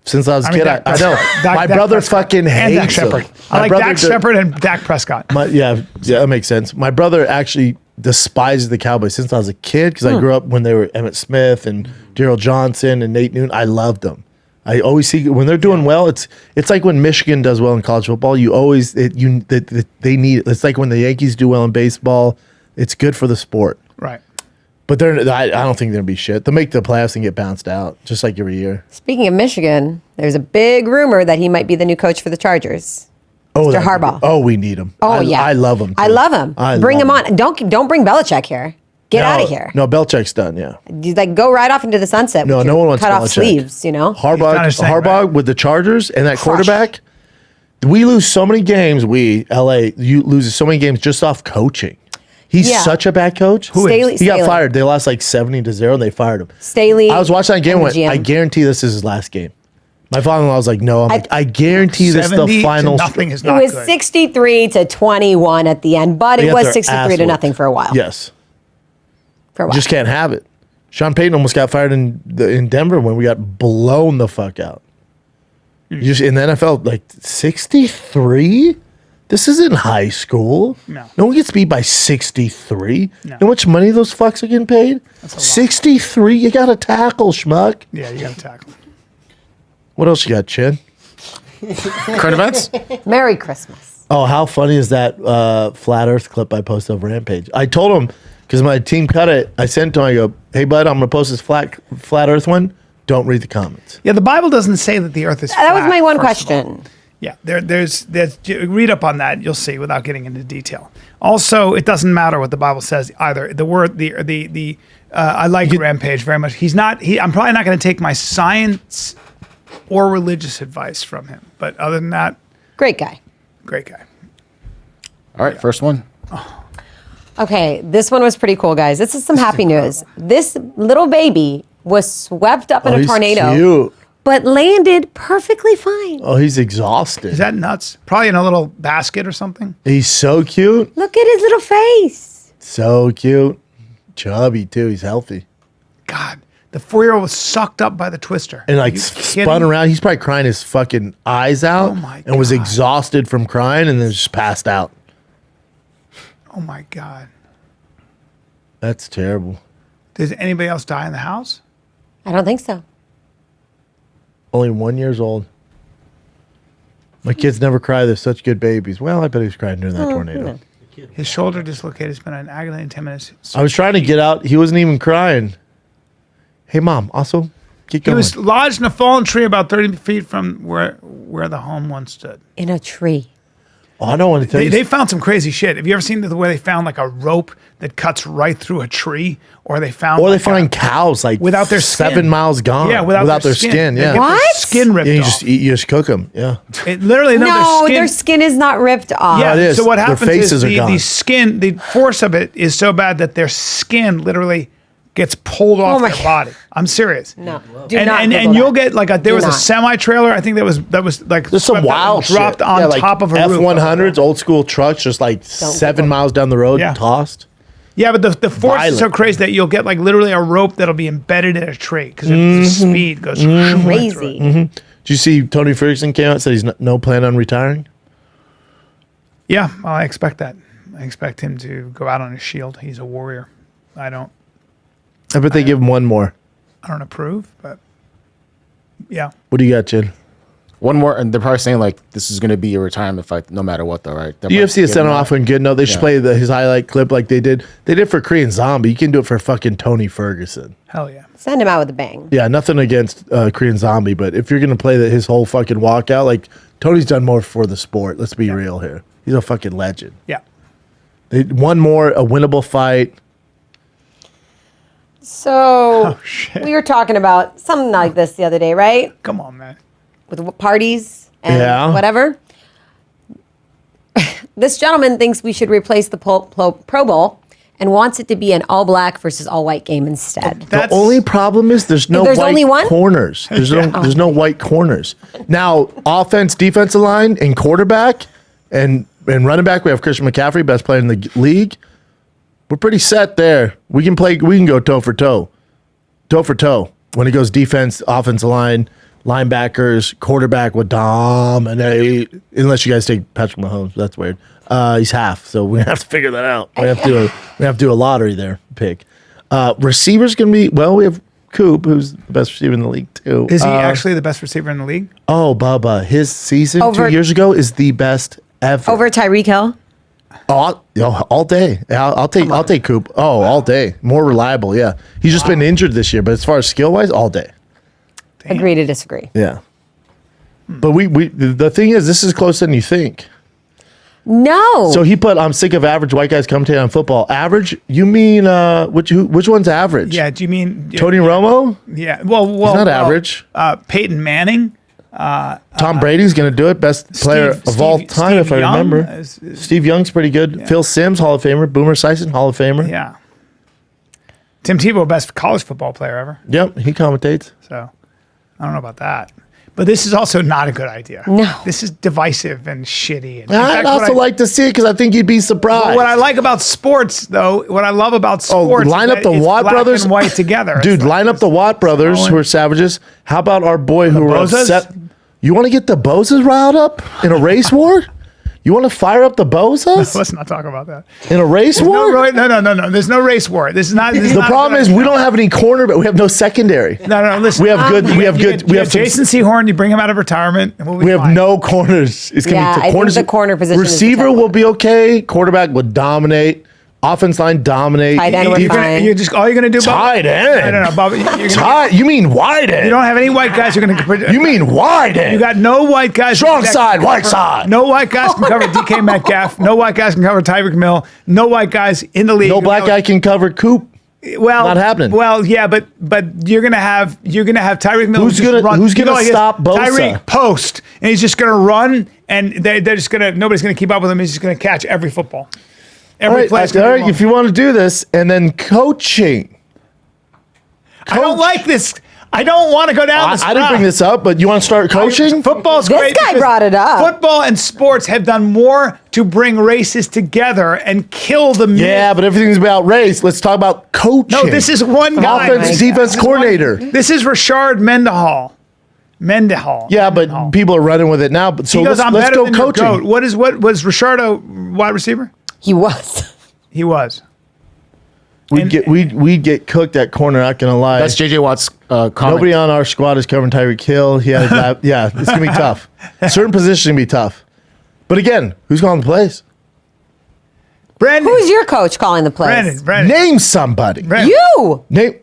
Since I was a kid, Dak I know. Prescott. My Dak brother Prescott. fucking and Dak hates him. Shepard. My I like brother Dak did- Shepard and Dak Prescott. Yeah, that makes sense. My brother actually despised the Cowboys since I was a kid because I grew up when they were Emmitt Smith and Daryl Johnson and Nate Noon. I loved them. I always see when they're doing well. It's like when Michigan does well in college football. You always they need it. It's like when the Yankees do well in baseball. It's good for the sport. Right. But I don't think they're gonna be shit. They'll make the playoffs and get bounced out just like every year. Speaking of Michigan, there's a big rumor that he might be the new coach for the Chargers. Mr. Harbaugh. Oh, we need him. Oh, yeah. I love him. I love him. Bring him on. Don't bring Belichick here. Get out of here. No, Belichick's done. Yeah. You, like, go right off into the sunset. No, with no your one wants cut off Belichick. sleeves. You know. Harbaugh with the Chargers and that Crush. quarterback. We lose so many games. LA loses so many games just off coaching. He's such a bad coach. He got fired. They lost like 70-0 and they fired him. Staley. I was watching that game and went, GM. I guarantee this is his last game. My father-in-law was like, no. I guarantee this is the 70 to final. nothing is It not was good. 63-21 at the end, but They it got was their 63 to ass nothing whooped. for a while. Yes. For a while. Just can't have it. Sean Payton almost got fired in Denver when we got blown the fuck out. Just in the NFL, like 63? This isn't high school. No. No one gets beat by 63. No. You know how much money those fucks are getting paid? That's a lot. 63? You got to tackle, schmuck. Yeah, you got to tackle. What else you got, Chin? Current events? Merry Christmas. Oh, how funny is that flat Earth clip I posted of Rampage? I told him, because my team cut it, I sent it to him, I go, hey, bud, I'm going to post this flat Earth one. Don't read the comments. Yeah, the Bible doesn't say that the earth is flat. That was my one first of all. question. Yeah, there's read up on that. You'll see without getting into detail. Also, it doesn't matter what the Bible says either. The word I like Rampage very much. I'm probably not going to take my science or religious advice from him. But other than that, Great guy. great guy. All right, first one. Okay, this one was pretty cool, guys. This is some happy news. This little baby was swept up in a he's tornado, cute. but landed perfectly fine. Oh, he's exhausted. Is that nuts? Probably in a little basket or something. He's so cute. Look at his little face. So cute. Chubby, too. He's healthy. God, the 4-year-old was sucked up by the twister. And Are like you spun kidding? around. He's probably crying his fucking eyes out. Oh my and was God. exhausted from crying and then just passed out. Oh my God. That's terrible. Did anybody else die in the house? I don't think so. Only 1 year old. My kids never cry. They're such good babies. Well, I bet he was crying during that tornado. His shoulder dislocated. It's been an agony in 10 minutes. I was trying to get out. He wasn't even crying. Hey, Mom, also, get He going. was lodged in a fallen tree about 30 feet from where the home once stood. In a tree. Oh, I don't want to tell you. They found some crazy shit. Have you ever seen the way they found like a rope that cuts right through a tree? Or they found Or they like find cows like without their skin. 7 miles gone. Yeah, without their skin. They Yeah. get their What? skin ripped Yeah, off. you just cook them. Yeah. It literally No, their their skin is not ripped off. Yeah, it is. so what Their happens faces is are gone. the skin, the force of it is so bad that their skin literally gets pulled off my their God. body. I'm serious. No. Do And not and, Google and you'll that. get like there Do was a not. semi trailer. I think that was like There's some swept up and wild dropped shit. on Yeah, like top of a roof. F-100s, old school trucks, just like 7 miles down the road, Yeah. tossed. Yeah, but the force is so Violent. crazy that you'll get like literally a rope that'll be embedded in a tree because the speed goes right through Crazy. it. Did you see Tony Ferguson came out and said he's no plan on retiring? Yeah, well, I expect that. I expect him to go out on a shield. He's a warrior. I don't I bet they give him one more. approve, but yeah. What do you got, Jen? One more, and they're probably saying like this is going to be a retirement fight, no matter what, though, right? They're UFC has give sent him him off that. when good. No, they should Yeah. play his highlight clip like they did. They did for Korean Zombie. You can do it for fucking Tony Ferguson. Hell yeah. Send him out with a bang. Yeah, nothing against Korean Zombie, but if you're gonna play his whole fucking walkout, like Tony's done more for the sport. Let's be real here. He's a fucking legend. Yeah. They one more a winnable fight. So shit. we were talking about something like this the other day, right? Come on, man. With parties and Yeah. whatever. This gentleman thinks we should replace the Pro Bowl and wants it to be an all black versus all white game instead. That's- The only problem is there's no There's white only one? corners. There's no white corners. Now, offense, defensive line, and quarterback, and running back, we have Christian McCaffrey, best player in the league. We're pretty set there. We can go toe for toe. Toe for toe. When it goes defense, offensive line, linebackers, quarterback would dominate. Unless you guys take Patrick Mahomes, that's weird. He's half, so we have to figure that out. We have to do a lottery there. Pick receivers gonna be we have Coop, who's the best receiver in the league too. Is he actually the best receiver in the league? Oh, Bubba, his season 2 years ago is the best ever. Over Tyreek Hill? All day. I'll take Coop. Oh, all day. More reliable. Yeah, he's just been injured this year, but as far as skill wise, all day. Damn. Agree to disagree. Yeah. But we the thing is, this is closer than you think. No. So he put, I'm sick of average white guys commentating on football. Average? You mean which one's average? Yeah. Do you mean Tony Romo? Yeah. Well, He's not average. Peyton Manning. Tom Brady's going to do it. Best player of all time, if I remember. Steve Young's pretty good. Yeah. Phil Simms, Hall of Famer. Boomer Esiason, Hall of Famer. Yeah. Tim Tebow, best college football player ever. Yep, he commentates. So I don't know about that. But this is also not a good idea. No. This is divisive and shitty. And I'd also like to see it because I think you'd be surprised. What I like about sports, though, what I love about sports, line up the it's Watt black brothers and white together. Dude, line up the Watt brothers who are savages. How about our boy who were Bozas? upset? You want to get the Bozas riled up in a race war? You want to fire up the Bozas Let's not talk about that. in a race war? No. There's no race war. This is not. The problem is we don't have any corner, but we have no secondary. No. Listen, We have good. We have good. We have Jason Sehorn. You bring him out of retirement, and we'll be We have fine. no corners. It's gonna Yeah, be I think corners. the corner position is the Receiver tough will one. be okay. Quarterback would dominate. Offense line dominate. Tight end, we're Defense- fine. You're just all you're gonna do. Tight end. No, Bubba. You're gonna, Tight. You mean wide end? you don't have any white guys. You're gonna. You mean wide end? You got no white guys. Strong that side, can white cover- side. No white guys can cover DK Metcalf. No white guys can cover Tyreek Mill. No white guys in the league. no black guy can cover Coop. Well, Not happening. Well, yeah, but you're gonna have Tyreek Mill. Who's just gonna- run. who's You gonna know, stop Bosa? Tyreek post, and he's just gonna run, and they're just gonna nobody's gonna keep up with him. He's just gonna catch every football. Every All right, play's all gonna be right. long. If you want to do this, and then coaching. I don't like this. I don't want to go down this. I didn't bring this up, but you want to start coaching? Football's This great. guy because brought it up. Football and sports have done more to bring races together and kill the myth. Yeah, but everything's about race. Let's talk about coaching. No, this is one guy. Offense, defense coordinator. This is Rashard Mendenhall. Yeah, but people are running with it now. But so He goes, let's I'm better go than your coaching. goat. What was Rashard a wide receiver? He was. He was. We'd get cooked at corner. Not gonna lie. That's JJ Watt's comment. Nobody on our squad is covering Tyreek Hill. He had yeah, it's gonna be tough. Certain positions gonna be tough. But again, who's calling the plays? Brandon. Who's your coach calling the plays? Brandon. Name somebody. Brandon. You. Name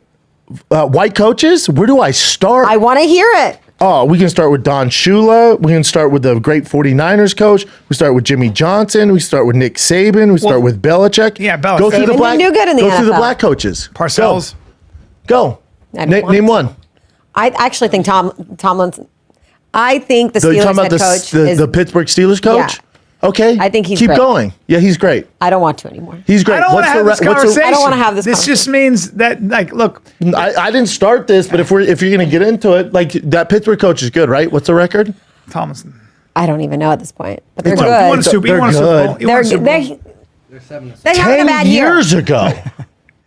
white coaches. Where do I start? I want to hear it. Oh, we can start with Don Shula. We can start with the great 49ers coach. We start with Jimmy Johnson. We start with Nick Saban. We start with Belichick. Yeah, Belichick. Go through the Saban black. didn't do good in the go through the NFL. black coaches. Parcells. Go. I don't want Name to. one. I actually think Tomlinson. I think the So you're Steelers talking head about coach the is. Pittsburgh Steelers coach? Yeah. Okay. I think he's Keep great. going. Yeah, he's great. I don't want to anymore. He's great. I don't want to have this conversation. I don't wanna have this This just means that, like, look, I didn't start this, but if you're gonna get into it, like that Pittsburgh coach is good, right? What's the record? Tomlinson. I don't even know at this point, but they're It's a- He won a good. Super, he They're won a Super Bowl. good. He won a Super Bowl. They're having a 10 bad year. years ago.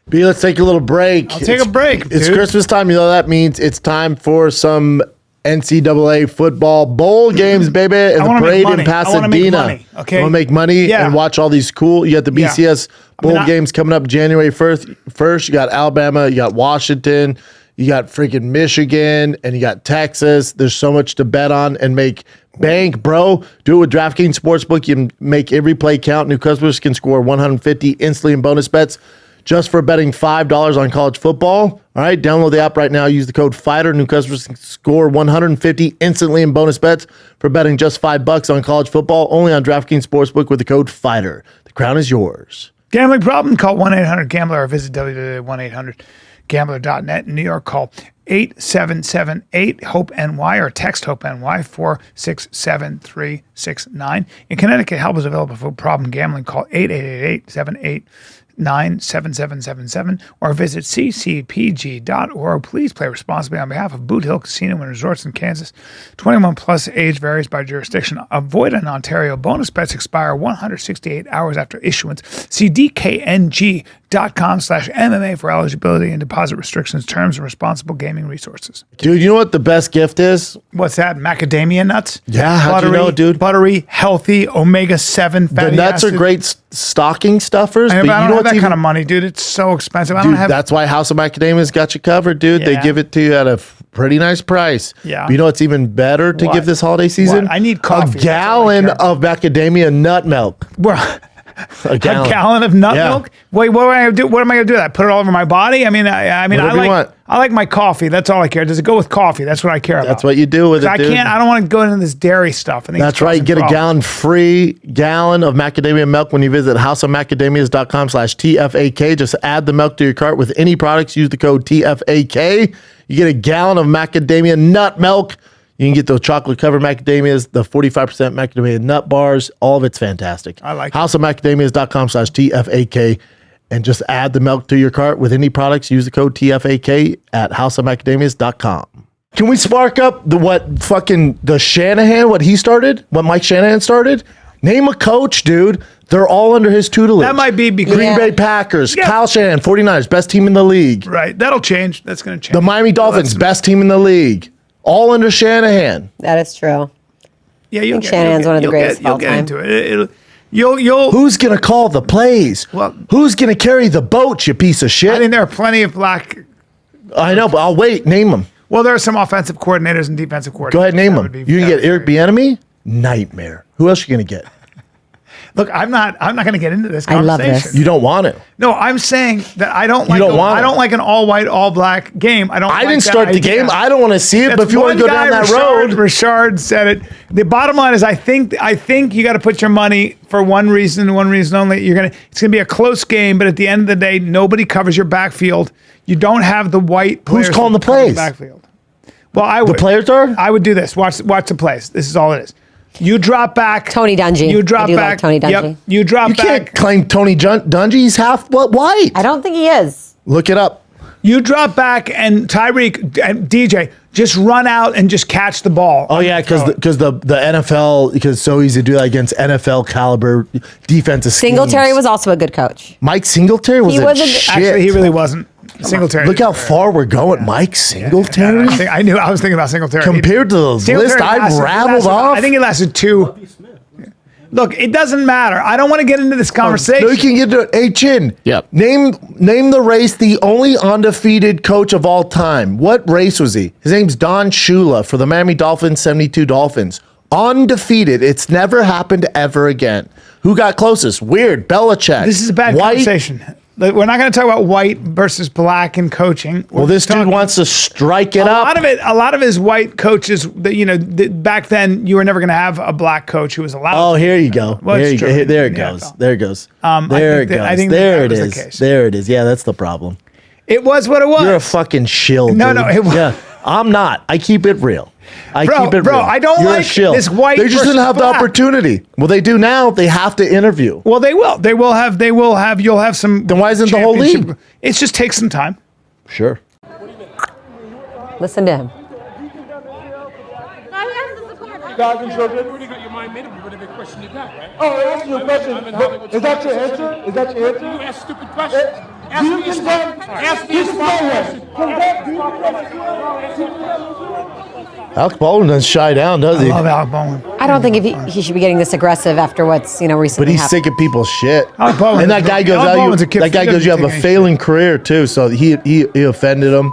B, let's take a little break. I'll take a break, It's dude. Christmas time. You know that means it's time for some NCAA football bowl games, baby. And the wanna make parade in money. I wanna make Pasadena. money, okay? You want to make money Yeah. and watch all these cool. You got the BCS bowl I- games coming up January 1st. You got Alabama. You got Washington. You got freaking Michigan. And you got Texas. There's so much to bet on and make bank, bro. Do it with DraftKings Sportsbook. You can make every play count. New customers can score 150 instantly in bonus bets just for betting $5 on college football. All right, download the app right now. Use the code FIGHTER. New customers can score 150 instantly in bonus bets for betting just $5 on college football. Only on DraftKings Sportsbook with the code FIGHTER. The crown is yours. Gambling problem? Call 1-800-GAMBLER or visit www.1800gambler.net. In New York, call 8778-HOPE-NY or text HOPE-NY 467-369. In Connecticut, help is available for problem gambling. Call 888-78 877-977-77 or visit ccpg.org. Please play responsibly on behalf of Boot Hill Casino and Resorts in Kansas. 21 plus, age varies by jurisdiction. Avoid in Ontario. Bonus bets expire 168 hours after issuance. See dkng.com/MMA for eligibility and deposit restrictions, terms, and responsible gaming resources. Dude, you know what the best gift is? What's that? Macadamia nuts? Yeah, how'd you know, dude? Buttery, healthy, omega-7 fatty The nuts acid. are great stocking stuffers, I but don't you know have what's that even, kind of money, dude. It's so expensive. I dude, don't have. that's why House of Macadamia's got you covered, dude. They Yeah. give it to you at a pretty nice price. Yeah. But you know what's even better to What? give this holiday season? What? I need coffee. A That's all I gallon care about. of macadamia nut milk. Well, A a gallon. gallon of nut Yeah. milk. Wait, what am I gonna do? What am I gonna do? With that? Put it all over my body? I mean, I Whatever you want. like my coffee. That's all I care. Does it go with coffee? That's what I care about. That's what you do with it, I dude. can't. I don't want to go into this dairy stuff. I think That's it's right. causing Get a problems. free gallon of macadamia milk when you visit houseofmacadamias.com/TFAK. Just add the milk to your cart with any products. Use the code TFAK. You get a gallon of macadamia nut milk. You can get those chocolate covered macadamias, the 45% macadamia nut bars. All of it's fantastic. I like it. houseofmacadamias.com/TFAK. And just add the milk to your cart with any products. Use the code TFAK at houseofmacadamias.com. Can we spark up the Shanahan, what he started? What Mike Shanahan started? Name a coach, dude. They're all under his tutelage. That might be because Green Bay Packers, Yeah. Kyle Shanahan, 49ers, best team in the league. right. That'll change. That's going to change. The Miami Dolphins, best team in the league. All under Shanahan. That is true. Yeah, you'll think Shanahan's one of the greatest of You'll all get time. into it. You'll. Who's going to call the plays? Well- Who's going to carry the boat, you piece of shit? I mean, there are plenty of black. I know, but I'll wait. Name them. Well, there are some offensive coordinators and defensive coordinators. Go ahead, name That them. would be- You can that get would Eric be- Bieniemy? Nightmare. Who else you going to get? Look, I'm not going to get into this I love conversation. this. You don't want to. No, I'm saying that I don't like. don't want I it. don't like an all white, all black game. I don't. I like didn't that start the idea. game. I don't want to see it, That's but if you want to one go down guy, that road. Richard said it. The bottom line is, I think you got to put your money for one reason only. It's gonna be a close game, but at the end of the day, nobody covers your backfield. You don't have the white players. Who's calling that the cover plays? Backfield. Well, I would. The players are? I would do this. Watch the plays. This is all it is. You drop back. Tony Dungy. You drop I do like back. Tony Dungy. Yep. You drop You back. can't claim Tony Dungy. He's half white. I don't think he is. Look it up. You drop back and Tyreek and DJ just run out and just catch the ball. Oh yeah, because the NFL, because it's so easy to do that against NFL caliber defensive schemes. Singletary was also a good coach. Mike Singletary was He a was a- shit. Actually, he really wasn't. Singletary. Look how far we're going, Mike Singletary. I was thinking about Singletary. Compared to the Singletary list I rattled off. I think it lasted 2. Look, it doesn't matter. I don't want to get into this conversation. No, you can get to it. Hey, Chin. Yep. Name the race, the only undefeated coach of all time. What race was he? His name's Don Shula for the Miami Dolphins, 72 Dolphins. Undefeated. It's never happened ever again. Who got closest? Weird. Belichick. This is a bad White. conversation. Like, we're not going to talk about white versus black in coaching. Well, this dude wants to strike it up. A lot of his white coaches. Back then, you were never going to have a black coach who was allowed. Oh, here you go. Well, Here it's you go. true. Here- There it Yeah, goes. so. There it goes. I There think it that- I goes. think that There it was the is. case. There it is. Yeah, that's the problem. It was what it was. You're a fucking shill. No, dude. no, it was- Yeah, I'm not. I keep it real. I Bro, keep it bro, real. I don't You're a like shill. this white They just versus didn't have black. the opportunity. Well, they do now. They have to interview. Well, they will. They will have. You'll have some. Then why isn't the whole championship- league? It just takes some time. Sure. Listen to him. God controls it. Your mind made up whatever question you got, right? Oh, I asked you a question. Is that your answer? Is that your You answer? ask stupid questions. Do Ask you me a condemn? smart. Ask me a This is smart my question. Alec Baldwin doesn't shy down, does he? I love Alec Baldwin. I don't think he should be getting this aggressive after what's recently But he's happened. sick of people's shit. Alec Baldwin And that is- guy goes, Alec "Oh, Baldwin's a you, kid. that guy He goes, you have doesn't a take any failing career too." So he offended him.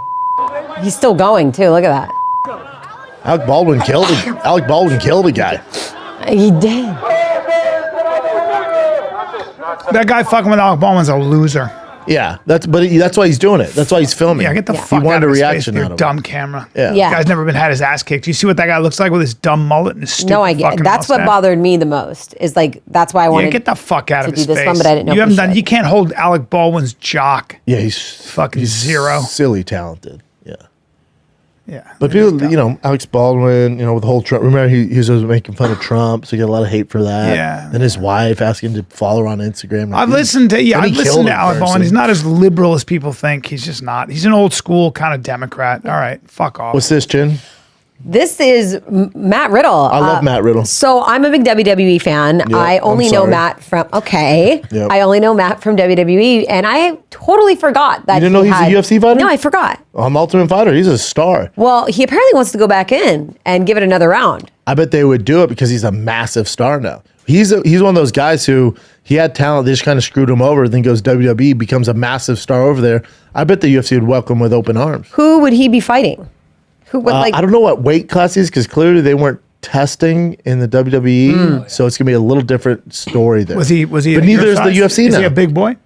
He's still going too. Look at that. Alec Baldwin killed a guy. He did. That guy fucking with Alec Baldwin's a loser. Yeah, that's why he's doing it. That's why he's filming. Yeah, get the Yeah. fuck He wanted out a of his reaction face with out your of it. dumb camera. Yeah. Yeah. Guy's never been had his ass kicked. You see what that guy looks like with his dumb mullet and his stupid No, I get. fucking That's what mustache? bothered me the most. Is like that's why I Yeah, wanted. get the fuck out to of do his this face. one, but I didn't know You if haven't we done. should. You can't hold Alec Baldwin's jock. Yeah, he's Fucking he's zero. silly talented. Yeah. Yeah. But people, Alex Baldwin, with the whole Trump. Remember, he was making fun of Trump, so he got a lot of hate for that. Yeah. And his wife asking him to follow her on Instagram. Like, I've listened to and he Alec killed him Baldwin. personally. He's not as liberal as people think. He's just not. He's an old school kind of Democrat. All right, fuck off. What's this, Chin? This is Matt Riddle. I love Matt Riddle. So I'm a big WWE fan. Yeah, I only I'm know sorry. Matt from Yep. I only know Matt from WWE, and I totally forgot that You didn't know he's a UFC fighter? No, I forgot. I'm Ultimate Fighter. He's a star. Well, he apparently wants to go back in and give it another round. I bet they would do it because he's a massive star now. He's one of those guys who he had talent. They just kind of screwed him over. Then goes WWE, becomes a massive star over there. I bet the UFC would welcome with open arms. Who would he be fighting? Who would I don't know what weight class he's because clearly they weren't testing in the WWE, so it's gonna be a little different story there. Was he? But at neither your is the size? UFC Is now. he a big boy?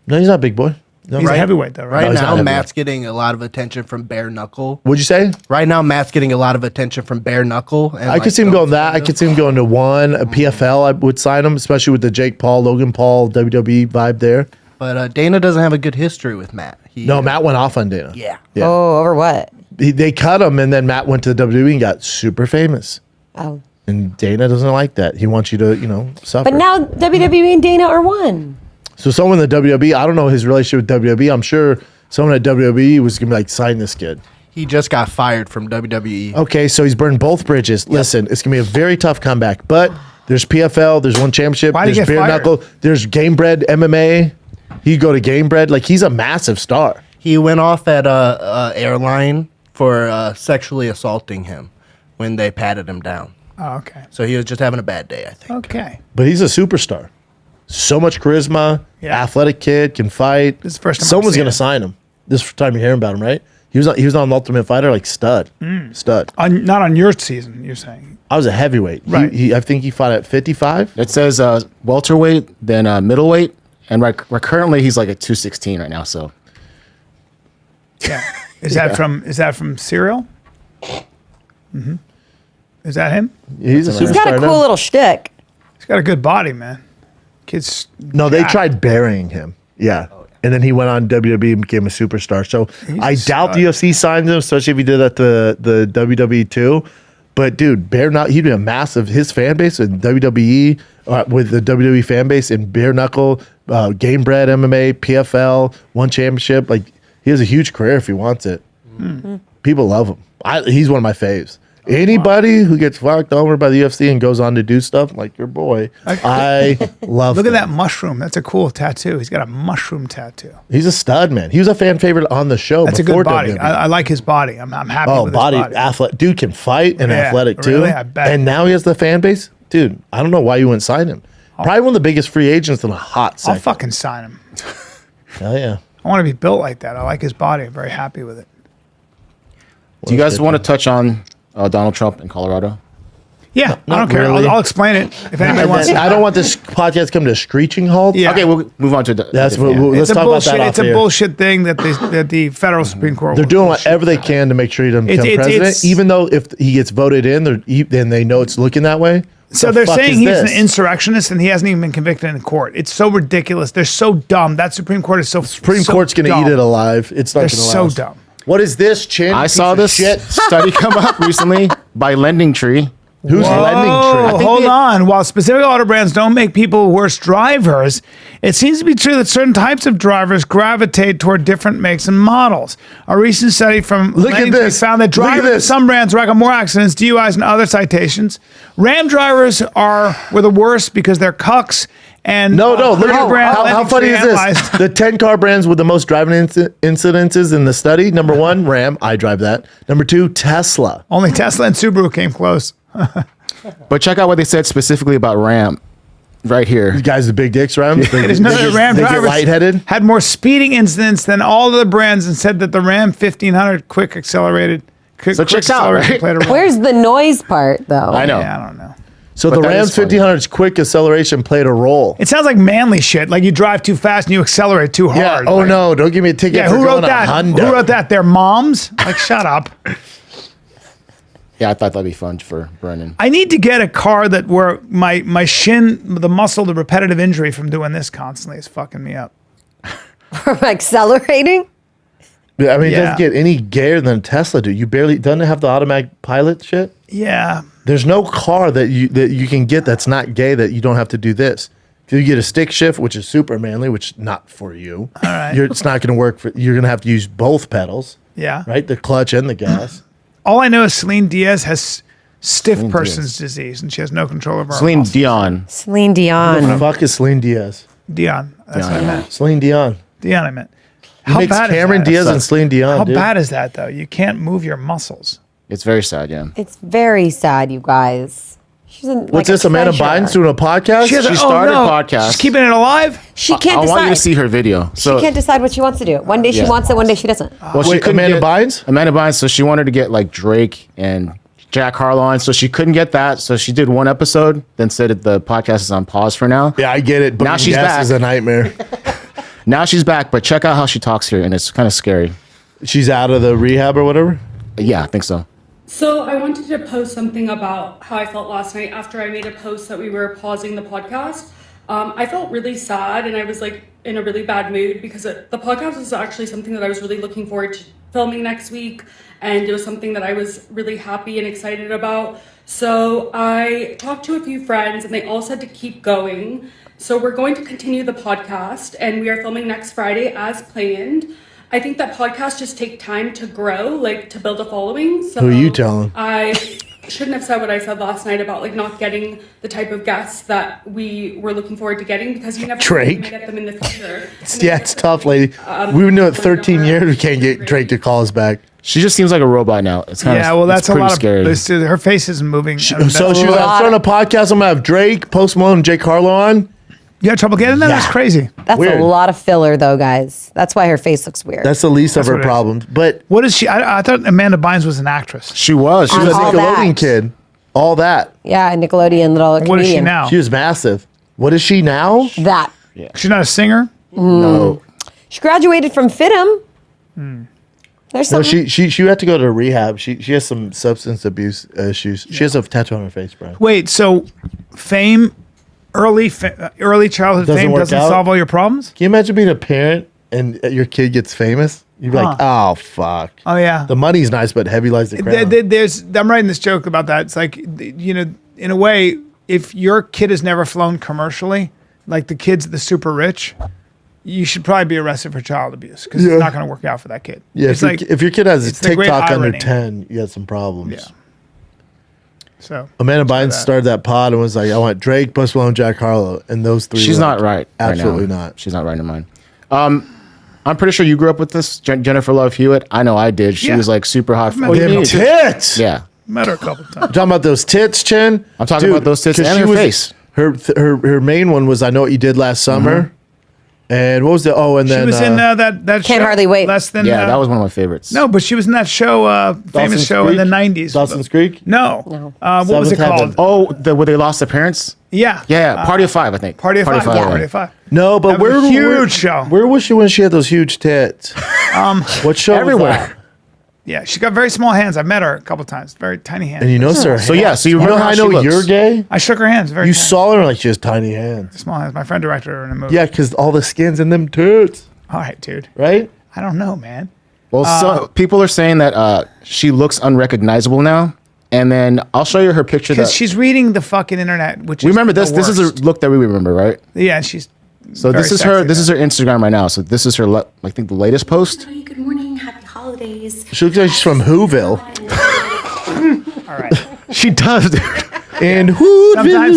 No, he's not a big boy. No. He's a heavyweight though, right? Right he's not now, heavyweight. Matt's getting a lot of attention from bare knuckle. What'd you say? Right now, Matt's getting a lot of attention from bare knuckle. And I could see him going that. I could see him going to a PFL. I would sign him, especially with the Jake Paul, Logan Paul, WWE vibe there. But Dana doesn't have a good history with Matt. No, Matt went off on Dana. Yeah. Yeah. Oh, over what? They cut him, and then Matt went to the WWE and got super famous. Oh. And Dana doesn't like that. He wants you to, suffer. But now WWE and Dana are one. So someone in the WWE, I don't know his relationship with WWE. I'm sure someone at WWE was gonna be like, sign this kid. He just got fired from WWE. Okay, so he's burned both bridges. Listen, it's gonna be a very tough comeback. But there's PFL, there's one championship, Why'd he there's get bare fired? knuckle, there's Game Bread MMA. He go to Game Bread. Like he's a massive star. He went off at a airline for sexually assaulting him when they patted him down. Oh, okay. So he was just having a bad day, I think. Okay. But he's a superstar. So much charisma, Yeah. athletic kid, can fight. This is the first time I've Someone's seen gonna him. sign him. This is the time you hear about him, right? He was on Ultimate Fighter like stud. Stud. Not on your season, you're saying. I was a heavyweight. Right. I think he fought at 55. It says welterweight, then middleweight, and currently he's like at 216 right now. So Yeah. Is that from Serial? Mm-hmm. Is that him? He's a superstar. He's got a now. cool little shtick. He's got a good body, man. Kid's No, they jacked. tried burying him. Yeah. And then he went on WWE and became a superstar. So I doubt the UFC signs him, especially if he did that to the WWE too. But dude, he'd be a massive, his fan base in WWE, with the WWE fan base in bare knuckle, Game Bread MMA, PFL, one championship. Like he has a huge career if he wants it. People love him. He's one of my faves. Anybody who gets fucked over by the UFC and goes on to do stuff like your boy, I love. Look him. at that mushroom. That's a cool tattoo. He's got a mushroom tattoo. He's a stud, man. He was a fan favorite on the show. That's a before good body. WWE. I like his body. I'm happy with his body. Athlete. Dude can fight and Yeah, athletic too. really? I bet. And now he has the fan base. Dude, I don't know why you wouldn't sign him. Probably one of the biggest free agents in a hot I'll second. fucking sign him. Hell yeah. I want to be built like that. I like his body. I'm very happy with it. do you guys want to touch on Donald Trump in Colorado? Yeah, I don't care. really. I'll explain it if anybody wants. I don't want this podcast to come to a screeching halt. Yeah. Okay, we'll move on to That's what It's let's a talk about bullshit. that It's off a air. bullshit thing that the federal Supreme Court. They're will doing bullshit whatever they about. can to make sure he doesn't become It's- president. Even though if he gets voted in, then they know it's looking that way. So The they're fuck saying is he's this? an insurrectionist and he hasn't even been convicted in court. It's so ridiculous. They're so dumb. That Supreme Court is so Supreme so Court's going to dumb. eat it alive. It's not They're going to so last. dumb. What is this, Chin? I Piece saw of this shit. study come up recently by Lending Tree. Who's lending Oh, tree? hold on. While specific auto brands don't make people worse drivers, it seems to be true that certain types of drivers gravitate toward different makes and models. A recent study from Look at Lending Tree this. found that Look at drivers of this. some brands rack up more accidents, DUIs, and other citations. Ram drivers were the worst because they're cucks. And No, look Lending at brand how Lending funny Tree is this? analyzed- The 10 car brands with the most driving incidences in the study. Number 1, Ram. I drive that. Number 2, Tesla. Only Tesla and Subaru came close. But check out what they said specifically about Ram right here. You guys, the big dicks, Ram. It is known that Ram they get drivers lightheaded. had more speeding incidents than all other brands and said that the Ram 1500 quick accelerated. So checks out, right? Played a role. Where's the noise part, though? I know. Yeah, I don't know. So But the that Ram's is funny. 1500's quick acceleration played a role. It sounds like manly shit. Like you drive too fast and you accelerate too Yeah. hard. Oh Like- no! Don't give me a ticket Yeah, for who wrote going that? a Honda. Who wrote that? Their moms? Like, shut up. Yeah, I thought that'd be fun for Brennan. I need to get a car that where my shin, the muscle, the repetitive injury from doing this constantly is fucking me up. Accelerating? I mean, it doesn't get any gayer than a Tesla, dude. You barely doesn't it have the automatic pilot shit. Yeah. There's no car that you can get that's not gay that you don't have to do this. If you get a stick shift, which is super manly, which is not for you. All right. It's not going to work. You're going to have to use both pedals. Yeah. Right? The clutch and the gas. All I know is Celine Diaz has stiff person's disease, and she has no control over her Celine muscles. Dion. Celine Who Dion. the fuck is Celine Diaz? Dion. That's what I meant. Celine Dion. Dion, I meant. He How makes bad Cameron is that? Diaz and Celine Dion, How dude. bad is that, though? You can't move your muscles. It's very sad, yeah. It's very sad, you guys. She's in, What's this, Amanda Bynes doing a podcast? She started a podcast. She's keeping it alive? She can't I decide. want you to see her video. So She can't decide what she wants to do. One day she Yeah. wants it, one day she doesn't. well, she Wait, couldn't Amanda get- Bynes? Amanda Bynes. So she wanted to get like Drake and Jack Harlow on. So she couldn't get that. So she did one episode, then said that the podcast is on pause for now. Yeah, I get it. But Now she's back. is a nightmare. Now she's back, but check out how she talks here, and it's kind of scary. She's out of the rehab or whatever. Yeah, I think so. So I wanted to post something about how I felt last night after I made a post that we were pausing the podcast. I felt really sad and I was like in a really bad mood because the podcast was actually something that I was really looking forward to filming next week, and it was something that I was really happy and excited about. So I talked to a few friends and they all said to keep going. So we're going to continue the podcast and we are filming next Friday as planned. I think that podcasts just take time to grow, like to build a following. So Who are you telling? I shouldn't have said what I said last night about like not getting the type of guests that we were looking forward to getting because you never know when you Drake? get them in the future. Yeah, it's tough, lady. We've been doing it 13 years. We can't get Drake to call us back. She just seems like a robot now. It's kind of Yeah, well, that's a pretty lot scary. of. Her face isn't moving. So she was starting a podcast. I'm going to have Drake, Post Malone, and Jake Harlow on. You had trouble getting that? That's Yeah. crazy. That's Weird. a lot of filler, though, guys. That's why her face looks weird. That's the least of her what it is. problems. But What is she? I thought Amanda Bynes was an actress. She was. She she was was a All Nickelodeon that. kid. All that. yeah, Nickelodeon little comedian. What is she now? She was massive. What is she now? That. She's not a singer? no. She graduated from FITM. There's No, something. she had to go to rehab. She has some substance abuse issues. She has a tattoo on her face, bro. Wait, so fame, early childhood Doesn't fame work doesn't out? solve all your problems? Can you imagine being a parent and your kid gets famous? You'd be like, oh, fuck. Oh, yeah. The money's nice, but heavy lies the crown. I'm writing this joke about that. It's like, you know, in a way, if your kid has never flown commercially, like the kids, the super rich, you should probably be arrested for child abuse because Yeah. it's not going to work out for that kid. Yeah, it's if your kid has a it's the great TikTok under irony. 10, you got some problems. Yeah. So Amanda Bynes that. started that pod and was like, I want Drake, Post Malone, Jack Harlow, and those three. She's were not like, right. Absolutely right now. not. She's not right in mine. I'm pretty sure you grew up with this, Jennifer Love Hewitt. I know I did. She Yeah. was like super hot. met Them Yeah. tits. Yeah. met her a couple times. Talking about those tits, Chin. I'm talking about those tits 'cause and she her was- face. Her main one was I Know What You Did Last Summer. And what was the and She then was in that Can't show, hardly wait. Less than Yeah, that was one of my favorites. no, but she was in that show, famous Dawson's show in the Creek? '90s. Dawson's Creek? No, No. what was it Seventh Heaven. called? Oh, where they lost their parents? Yeah, Yeah, Party of Five, I think. Party of Five. Yeah. Party of Five. No, but That was where a huge where, show. Where was she when she had those huge tits? What show? Everywhere. Was that? Yeah, she got very small hands. I've met her a couple times. Very tiny hands. And you know, sir. So yeah, so you you know remember how how I she know looks. you're gay? I shook her hands. Very You tiny. saw her like she has tiny hands. small hands. My friend directed her in a movie. Yeah, because all the skin's in them tits, All right, dude. right? I don't know, man. Well, so people are saying that she looks unrecognizable now. And then I'll show you her picture. Because That she's reading the fucking internet, which we is remember this. the This is a worst. look that we remember, right? Yeah, she's. So very this is sexy her. This now. is her Instagram right now. So this is her. I think the latest post. Hi, good morning. Happy holidays. She looks like she's from Whoville. All right. She does, dude. And Whoville,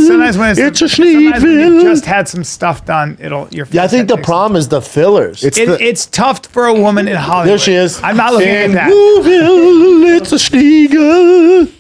Sometimes when it's a sometimes when you Schneeville. just had some stuff done, your Yeah, I face think the takes- problem is the fillers. It's tough for a woman in Hollywood. There she is. I'm not looking and at that. Whoville, it's a Schneegle.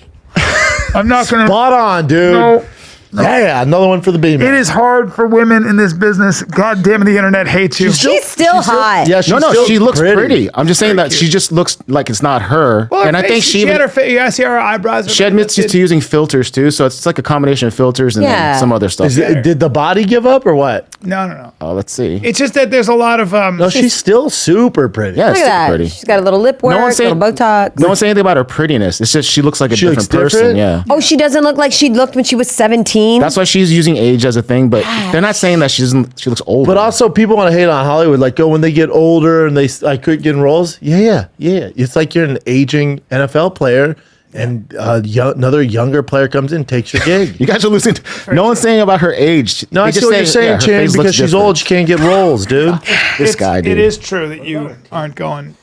I'm not gonna. Spot on, dude. No. Yeah, another one for the beam. It is hard for women in this business. God damn it, the internet hates you. She's still hot. Yeah, she's No, still she looks pretty. I'm just saying that she just looks like it's not her. Well, her and I face- think she had even, her face. You see her eyebrows. she admits to using filters too. So it's like a combination of filters and Yeah. then some other stuff. Did the body give up or what? No. Oh, let's see. It's just that there's a lot of No, she's still super pretty. Yeah, Look it's at that. super pretty. She's got a little lip work, No one's saying- little Botox. No one's saying anything about her prettiness. It's just she looks like a She looks different person. different? Yeah. Oh, she doesn't look like she looked when she was 17. 18. That's why she's using age as a thing, but they're not saying that she looks old. But also, people want to hate on Hollywood. Like, when they get older and they quit getting roles. Yeah. It's like you're an aging NFL player, and another younger player comes in, takes your gig. You guys are listening. No one's saying about her age. No, I see what you're saying, Chan. Because she's old, she can't get roles, dude. This guy, dude. It is true that you aren't going.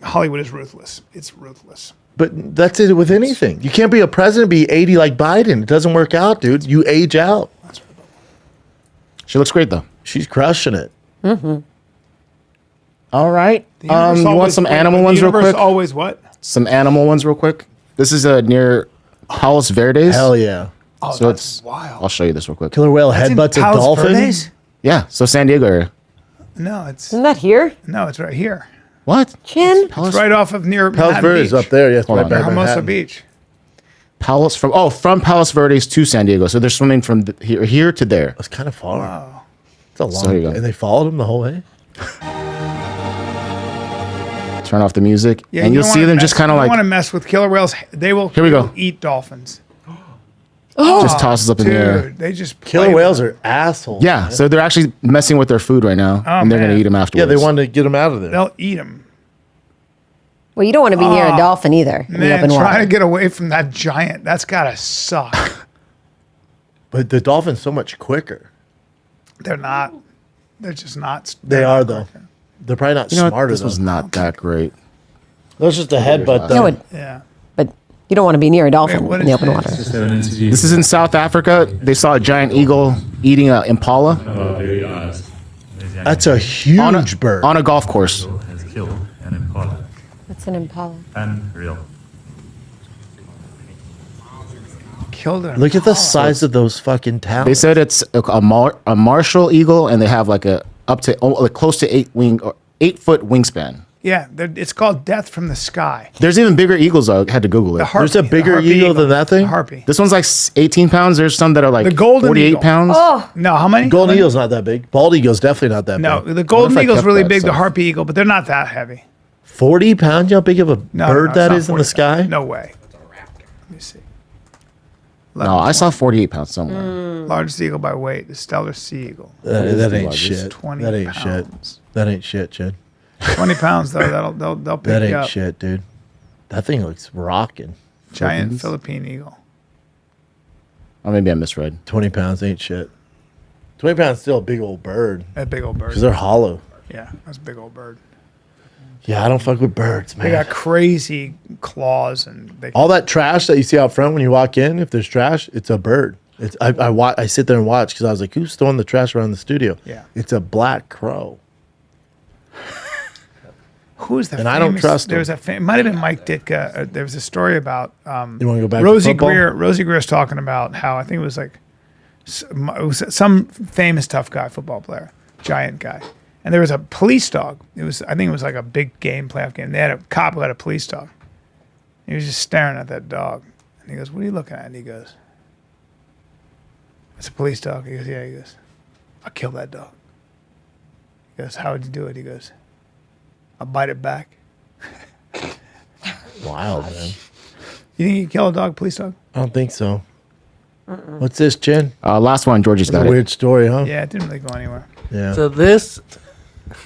Hollywood is ruthless. It's ruthless. But that's it with anything. You can't be a president, be 80 like Biden. It doesn't work out, dude. You age out. She looks great though. She's crushing it. Mm-hmm. All right. You want some animal ones real quick? Always what? Some animal ones real quick. This is near Palos Verdes. Hell yeah. Oh, So that's it's wild. I'll show you this real quick. Killer whale That's in headbutts a Palos dolphin. Verdes? Yeah. So San Diego area. No, it's Isn't that here? right here. What? Chin? It's right off of near Palos Manhattan Verdes Beach. up there. Yes, Hold right on. by Hermosa Manhattan. Beach. From Palos Verdes to San Diego. So they're swimming from here to there. That's kind of far. Wow. It's a long So there you go. And they followed him the whole way? Turn off the music, Yeah, and you you'll don't see wanna them mess- just kind of you don't like want to mess with killer whales. They will. Here we they go. will eat dolphins. just tosses up in the air. Dude, they just Killer play whales with are assholes. Yeah. man. So they're actually messing with their food right now, and they're gonna man. eat them Yeah, afterwards. they wanted to get him out of there. They'll eat them. Well, you don't want to be near a dolphin either in the Man, open trying water. to get away from that giant. That's gotta suck. But the dolphin's so much quicker. They're not. They're just not. They they're are, not though. quicker. They're probably not You know what? smarter, This was though. not that great. That's just a headbutt, Yeah, though. but Yeah. you don't want to be near a dolphin what in the is open this? water. This is in South Africa. They saw a giant eagle eating an impala That's a huge bird. on a golf course. has killed an impala That's an impala. and real. Killed it. Look at the size of those fucking talons. They said it's a martial eagle, and they have like up to close to 8-foot wingspan. Yeah, it's called Death from the Sky. There's even bigger eagles. I had to Google it. The harpy, There's a bigger the harpy eagle than that thing? The harpy. This one's like 18 pounds. There's some that are like The golden 48 eagle. pounds. Oh, No, how many? Golden How many? eagle's not that big. Bald eagle's definitely not that No, big. the golden if I eagle's kept really that big. The stuff? harpy eagle, but they're not that heavy. 40 pounds? You know how big of a No, bird no, that it's is not in the 40 sky? pounds. No way. Let me see. No, I saw 48 pounds somewhere. Largest eagle by weight, the Stellar Sea Eagle. That ain't largest? shit. 20 That ain't shit. pounds. That ain't shit, Chad. 20 pounds though. They'll pick That you ain't up. shit, dude. That thing looks rocking. Giant Philippine eagle. Or maybe I misread. 20 pounds ain't shit. 20 pounds is still a big old bird. That big old bird. Because they're hollow. Yeah, that's a big old bird. Yeah, I don't fuck with birds, man. They got crazy claws and they. All that trash that you see out front when you walk in, if there's trash, it's a bird. It's I sit there and watch because I was like, who's throwing the trash around the studio? Yeah. It's a black crow. Who's the? And I don't trust There was it might have been Mike Ditka. There was a story about. You want to go back Rosie to football? Greer. Rosie Greer's talking about how I think it was like it was some famous tough guy, football player, giant guy, and there was a police dog. I think it was like a big game, playoff game. They had a cop who had a police dog. He was just staring at that dog, and he goes, "What are you looking at?" And he goes, "It's a police dog." He goes, "Yeah." He goes, "I'll kill that dog." He goes, "How would you do it?" He goes, "I'll bite it back." Wild, man. You think you kill a dog, police dog? I don't think so. What's this, Jen? Last one, Georgie's That's got a it. weird story, huh? Yeah, it didn't really go anywhere. Yeah. So this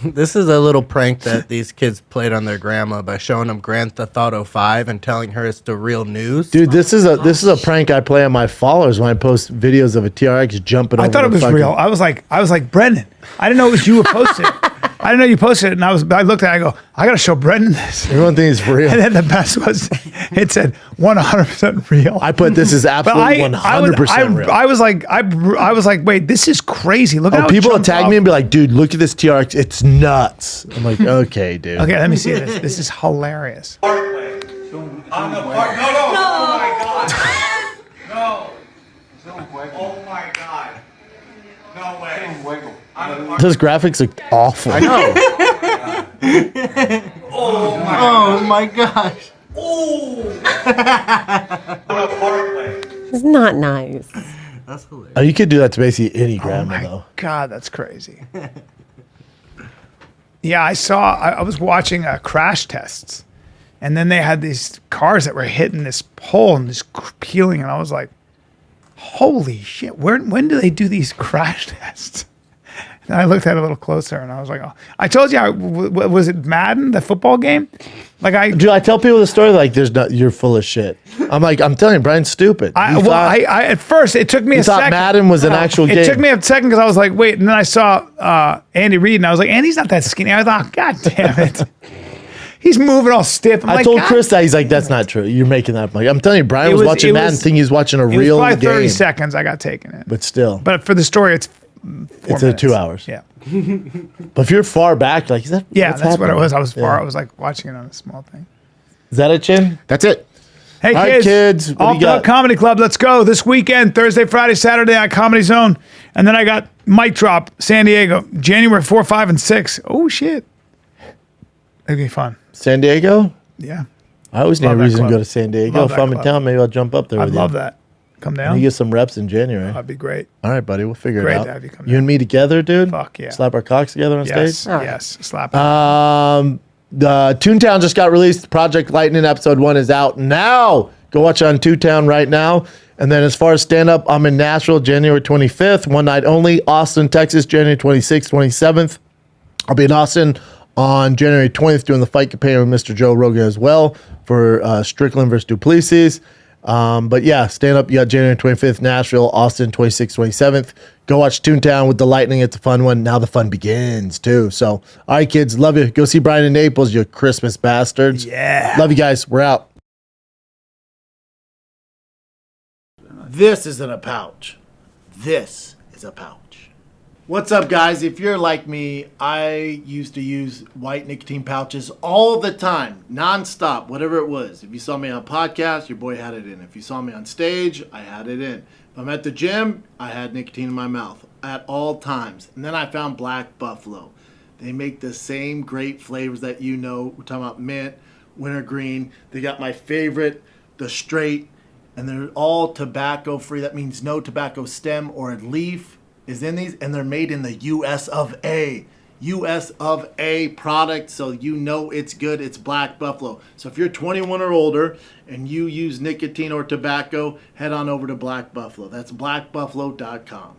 is a little prank that these kids played on their grandma by showing them Grand Theft Auto 5 and telling her it's the real news. Dude, this is a prank I play on my followers when I post videos of a TRX jumping over I thought it the was fucking- real. I was like, Brendan, I didn't know it was you who posted it. I didn't know you posted it, and I looked at it, I go, I gotta show Brendan this. Everyone thinks it's real. And then the best was it said 100% real. I put this is absolutely 100% real. I was like, wait, this is crazy. Look at how it People will jumped tag off. me and be like, dude, look at this TRX. It's nuts. I'm like, okay, dude. Okay, let me see this. This is hilarious. On the park. No. Oh my God. No. Oh my God. No way. On the park. Those graphics look awful. I know. Oh my gosh. it's not nice. That's hilarious. You could do that to basically any grandma, my though. God, that's crazy. Yeah, I was watching crash tests, and then they had these cars that were hitting this pole and just peeling, and I was like, Holy shit! When do they do these crash tests? And I looked at it a little closer, and I was like, "Oh, I told you, was it Madden, the football game?" Like Dude, I tell people the story like you're full of shit. I'm telling you, Brian's stupid. I at first it took me a second. Madden was an actual game. It took me a second because I was like, wait, and then I saw Andy Reid, and I was like, Andy's not that skinny. I thought, God damn it. He's moving all stiff. I told Chris that. He's like, that's not true. You're making that up. I'm telling you, Brian was watching Madden, thinking he was watching a real game. It was probably 30 seconds I got taken in. But still. But for the story, it's 4 minutes. 2 hours. Yeah. But if you're far back, like, is that? Yeah, that's happening? what it was. I was far. I was like watching it on a small thing. Is that it, Chin? That's it. Hey, all right, kids. What do Off you the got? Hook Comedy Club. Let's go this weekend, Thursday, Friday, Saturday at Comedy Zone. And then I got Mic Drop, San Diego, January 4, 5, and 6. Oh, shit. It'll be fun. San Diego? Yeah. I always need a Love that reason to club. go to San Diego. Love If that I'm in club. town, maybe I'll jump up there I'd with you. love that. Come down. And you get some reps in January. That'd be great. All right, buddy. We'll figure Great it out. to have you come You down. and me together, dude? Fuck yeah. Slap our cocks together on Yes. stage? Yes. Slap. The Toontown just got released. Project Lightning episode 1 is out now. Go watch it on Toontown right now. And then as far as stand-up, I'm in Nashville January 25th, one night only. Austin, Texas, January 26th, 27th. I'll be in Austin on January 20th doing the fight campaign with Mr. Joe Rogan as well for Strickland versus Duplessis. But yeah, stand up. You got January 25th, Nashville, Austin, 26th, 27th. Go watch Toontown with the Lightning. It's a fun one. Now the fun begins too. So, all right, kids, love you. Go see Brian in Naples, you Christmas bastards. Yeah. Love you guys. We're out. This isn't a pouch. This is a pouch. What's up, guys? If you're like me, I used to use white nicotine pouches all the time, nonstop, whatever it was. If you saw me on a podcast, your boy had it in. If you saw me on stage, I had it in. If I'm at the gym, I had nicotine in my mouth at all times. And then I found Black Buffalo. They make the same great flavors that you know. We're talking about mint, wintergreen. They got my favorite, the straight, and they're all tobacco free. That means no tobacco stem or leaf is in these, and they're made in the US of A. US of A product, so you know it's good. It's Black Buffalo. So if you're 21 or older and you use nicotine or tobacco, head on over to Black Buffalo. That's blackbuffalo.com.